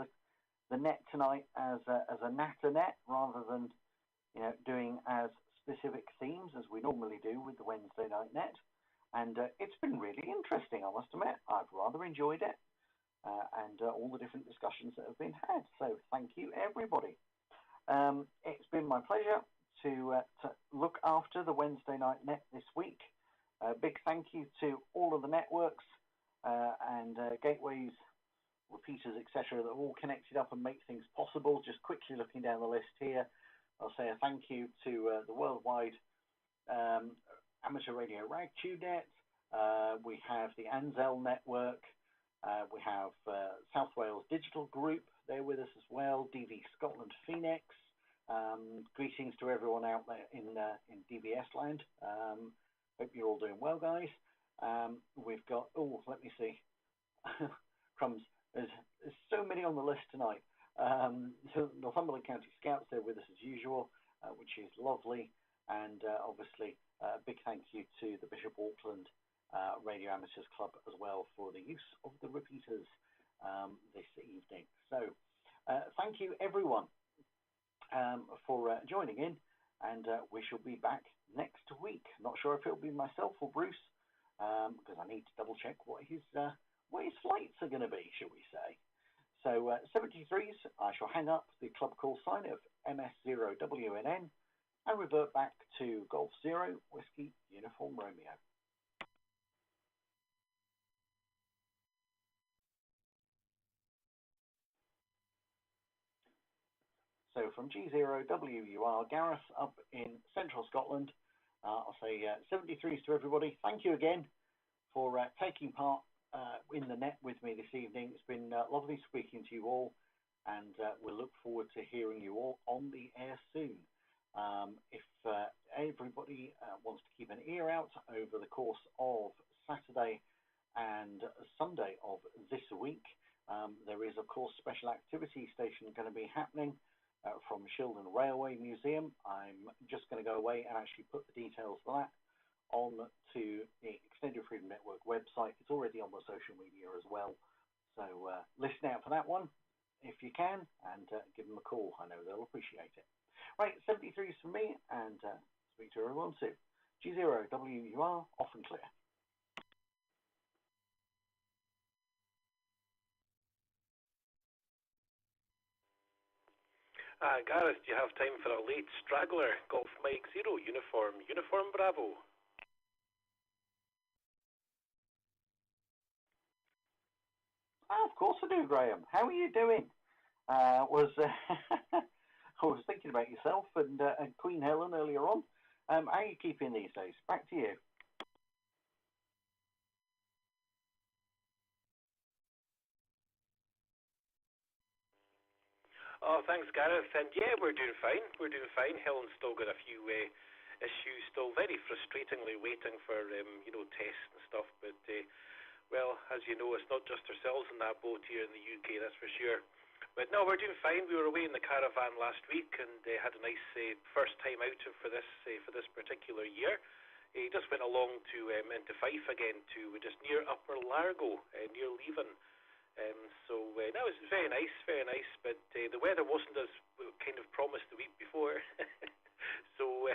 the net tonight as a natter net rather than, you know, doing as specific themes as we normally do with the Wednesday night net. And it's been really interesting, I must admit. I've rather enjoyed it. And all the different discussions that have been had. So thank you, everybody. It's been my pleasure to look after the Wednesday night net this week. Big thank you to all of the networks and gateways, repeaters, etc., that are all connected up and make things possible. Just quickly looking down the list here, I'll say a thank you to the worldwide amateur radio RagTubeNet. We have the Anzel network. We have South Wales Digital Group, they're with us as well, DV Scotland Phoenix. Greetings to everyone out there in DVS land. Hope you're all doing well, guys. We've got, let me see. Crumbs, there's so many on the list tonight. So Northumberland County Scouts, they're with us as usual, which is lovely. And obviously, a big thank you to the Bishop Auckland Radio Amateurs Club as well for the use of the repeaters this evening. So thank you everyone for joining in, and we shall be back next week. Not sure if it'll be myself or Bruce, because I need to double check what his flights are going to be, shall we say. So 73s, I shall hang up the club call sign of MS0WNN and revert back to Golf 0 Whiskey Uniform Romeo. So from G0WUR Gareth up in central Scotland, I'll say 73s to everybody. Thank you again for taking part in the net with me this evening. It's been lovely speaking to you all, and we'll look forward to hearing you all on the air soon. If everybody wants to keep an ear out over the course of Saturday and Sunday of this week, there is, of course, special activity station going to be happening from Shildon Railway Museum. I'm just going to go away and actually put the details for that on to the Extended Freedom Network website. It's already on the social media as well. So listen out for that one if you can, and give them a call. I know they'll appreciate it. Right, 73s from me, and speak to everyone soon. G0WUR, off and clear. Gareth, do you have time for a late straggler? Golf Mike 0, Uniform Bravo. Oh, of course I do, Graham. How are you doing? I was thinking about yourself and Queen Helen earlier on. How are you keeping these days? Back to you. Oh, thanks, Gareth. And yeah, we're doing fine. Helen's still got a few issues, still very frustratingly waiting for tests and stuff. But well, as you know, it's not just ourselves in that boat here in the UK, that's for sure. But no, we're doing fine. We were away in the caravan last week and had a nice first time out for this particular year. Just went along to into Fife again, to just near Upper Largo, near Leven. So that was very nice, but the weather wasn't as kind of promised the week before. So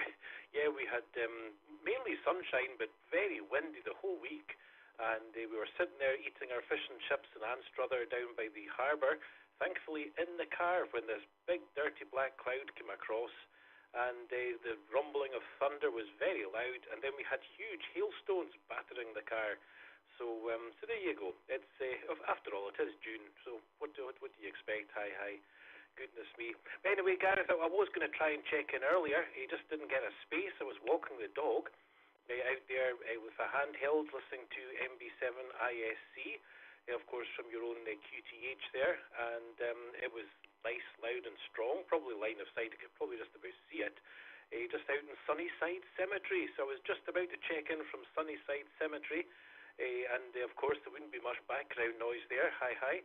yeah, we had mainly sunshine, but very windy the whole week, and we were sitting there eating our fish and chips in Anstruther down by the harbour, thankfully in the car, when this big dirty black cloud came across, and the rumbling of thunder was very loud, and then we had huge hailstones battering the car. So there you go. It's after all, it is June. So what do you expect? Hi, goodness me. Anyway, Gareth, I was going to try and check in earlier. He just didn't get a space. I was walking the dog out there with a handheld, listening to MB7 ISC, of course from your own QTH there, and it was nice, loud and strong. Probably line of sight. I could probably just about see it. Just out in Sunnyside Cemetery. So I was just about to check in from Sunnyside Cemetery. And of course there wouldn't be much background noise there. Hi.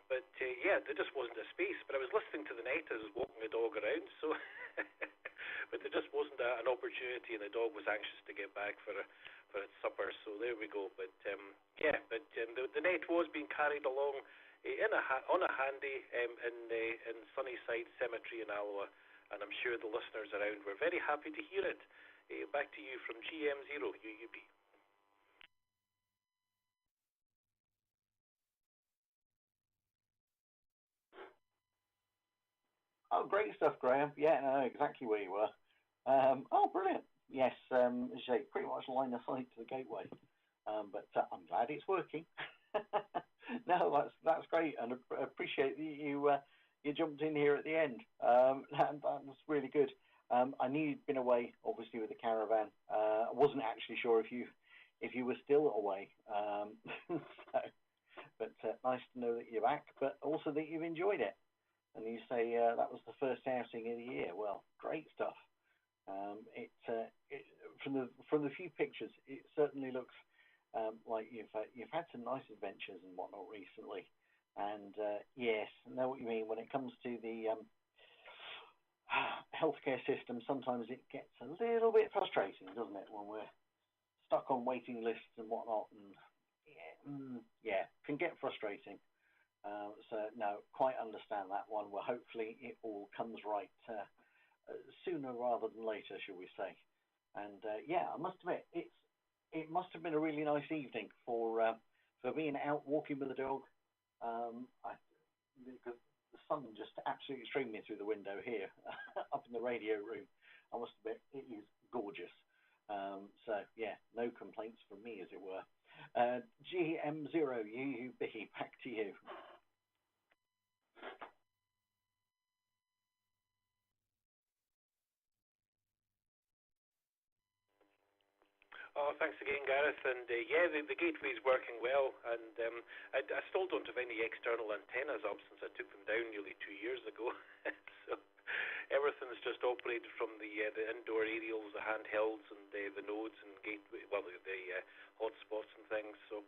But yeah, there just wasn't a space. But I was listening to the net as I was walking the dog around, so but there just wasn't an opportunity, and the dog was anxious to get back for its supper. So there we go. But yeah, but the net was being carried along on a handy in Sunnyside Cemetery in Alloa, and I'm sure the listeners around were very happy to hear it. Back to you from GM0 UUB. Oh, great stuff, Graham. Yeah, no, exactly where you were. Oh, brilliant. Yes, as you say, pretty much line of sight to the gateway. But I'm glad it's working. No, that's great, and I appreciate that you jumped in here at the end. That was really good. I knew you'd been away, obviously, with the caravan. I wasn't actually sure if you were still away. But nice to know that you're back, but also that you've enjoyed it. And you say that was the first outing of the year. Well, great stuff. From the few pictures, it certainly looks like you've had some nice adventures and whatnot recently. And yes, I know what you mean. When it comes to the healthcare system, sometimes it gets a little bit frustrating, doesn't it? When we're stuck on waiting lists and whatnot, and yeah, can get frustrating. So no, quite understand that one. Well, hopefully it all comes right sooner rather than later, shall we say? And yeah, I must admit, it must have been a really nice evening for being out walking with the dog. Because the sun just absolutely streamed me through the window here, up in the radio room. I must admit, it is gorgeous. So yeah, no complaints from me, as it were. GM0UUB, back to you. Oh, thanks again, Gareth. And yeah, the gateway's working well. And I still don't have any external antennas up since I took them down nearly 2 years ago. So everything's just operated from the indoor aerials, the handhelds, and the nodes and gateway, well, the hotspots and things. So,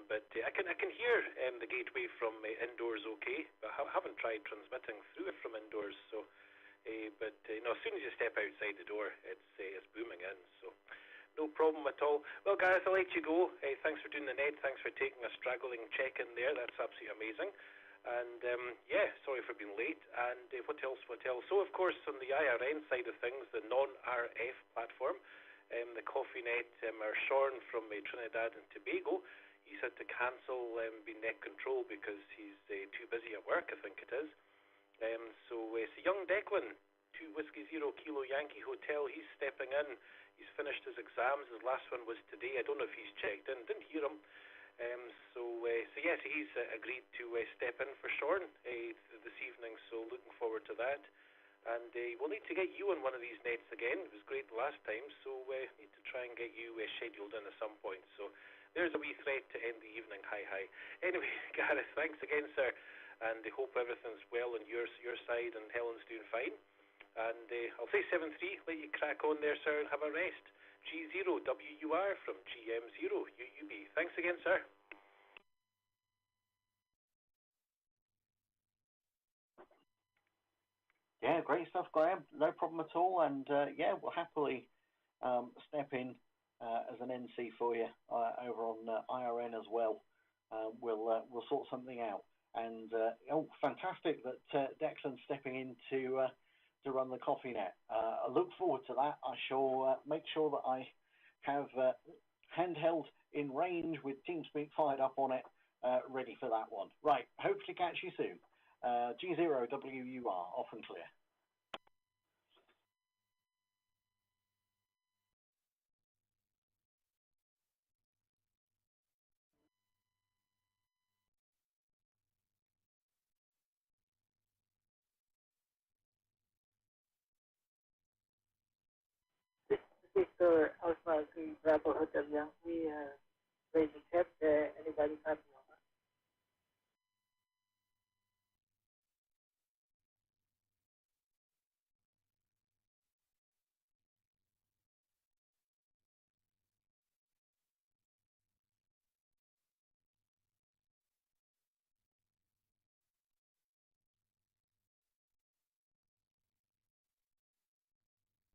but I can hear the gateway from indoors okay, but I haven't tried transmitting through it from indoors. So, but no, as soon as you step outside the door, it's booming in. So. No problem at all. Well, Gareth, I'll let you go. Thanks for doing the net. Thanks for taking a straggling check in there. That's absolutely amazing. And yeah, sorry for being late. And what else? So, of course, on the IRN side of things, the non-RF platform, the Coffee Net, our Sean from Trinidad and Tobago, he's had to cancel being net control because he's too busy at work, I think it is. So it's young Declan, 2 Whiskey Zero Kilo Yankee Hotel. He's stepping in. He's finished his exams. His last one was today. I don't know if he's checked in. Didn't hear him. So yes, he's agreed to step in for Sean this evening. So looking forward to that. And we'll need to get you on one of these nets again. It was great the last time. So need to try and get you scheduled in at some point. So there's a wee threat to end the evening. Hi. Anyway, Gareth, thanks again, sir. And I hope everything's well on your side and Helen's doing fine. And I'll say 7-3, let you crack on there, sir, and have a rest. G0WUR from GM0UUB. Thanks again, sir. Yeah, great stuff, Graham. No problem at all. And yeah, we'll happily step in as an NC for you over on IRN as well. We'll sort something out. And oh, fantastic that Declan's stepping in to run the Coffee Net. I look forward to that. I shall make sure that I have handheld in range with TeamSpeak fired up on it, ready for that one. Right, hopefully catch you soon. G0WUR, off and clear. Victor Alpha 3 Bravo Hotel Yankee, raising tip. Anybody got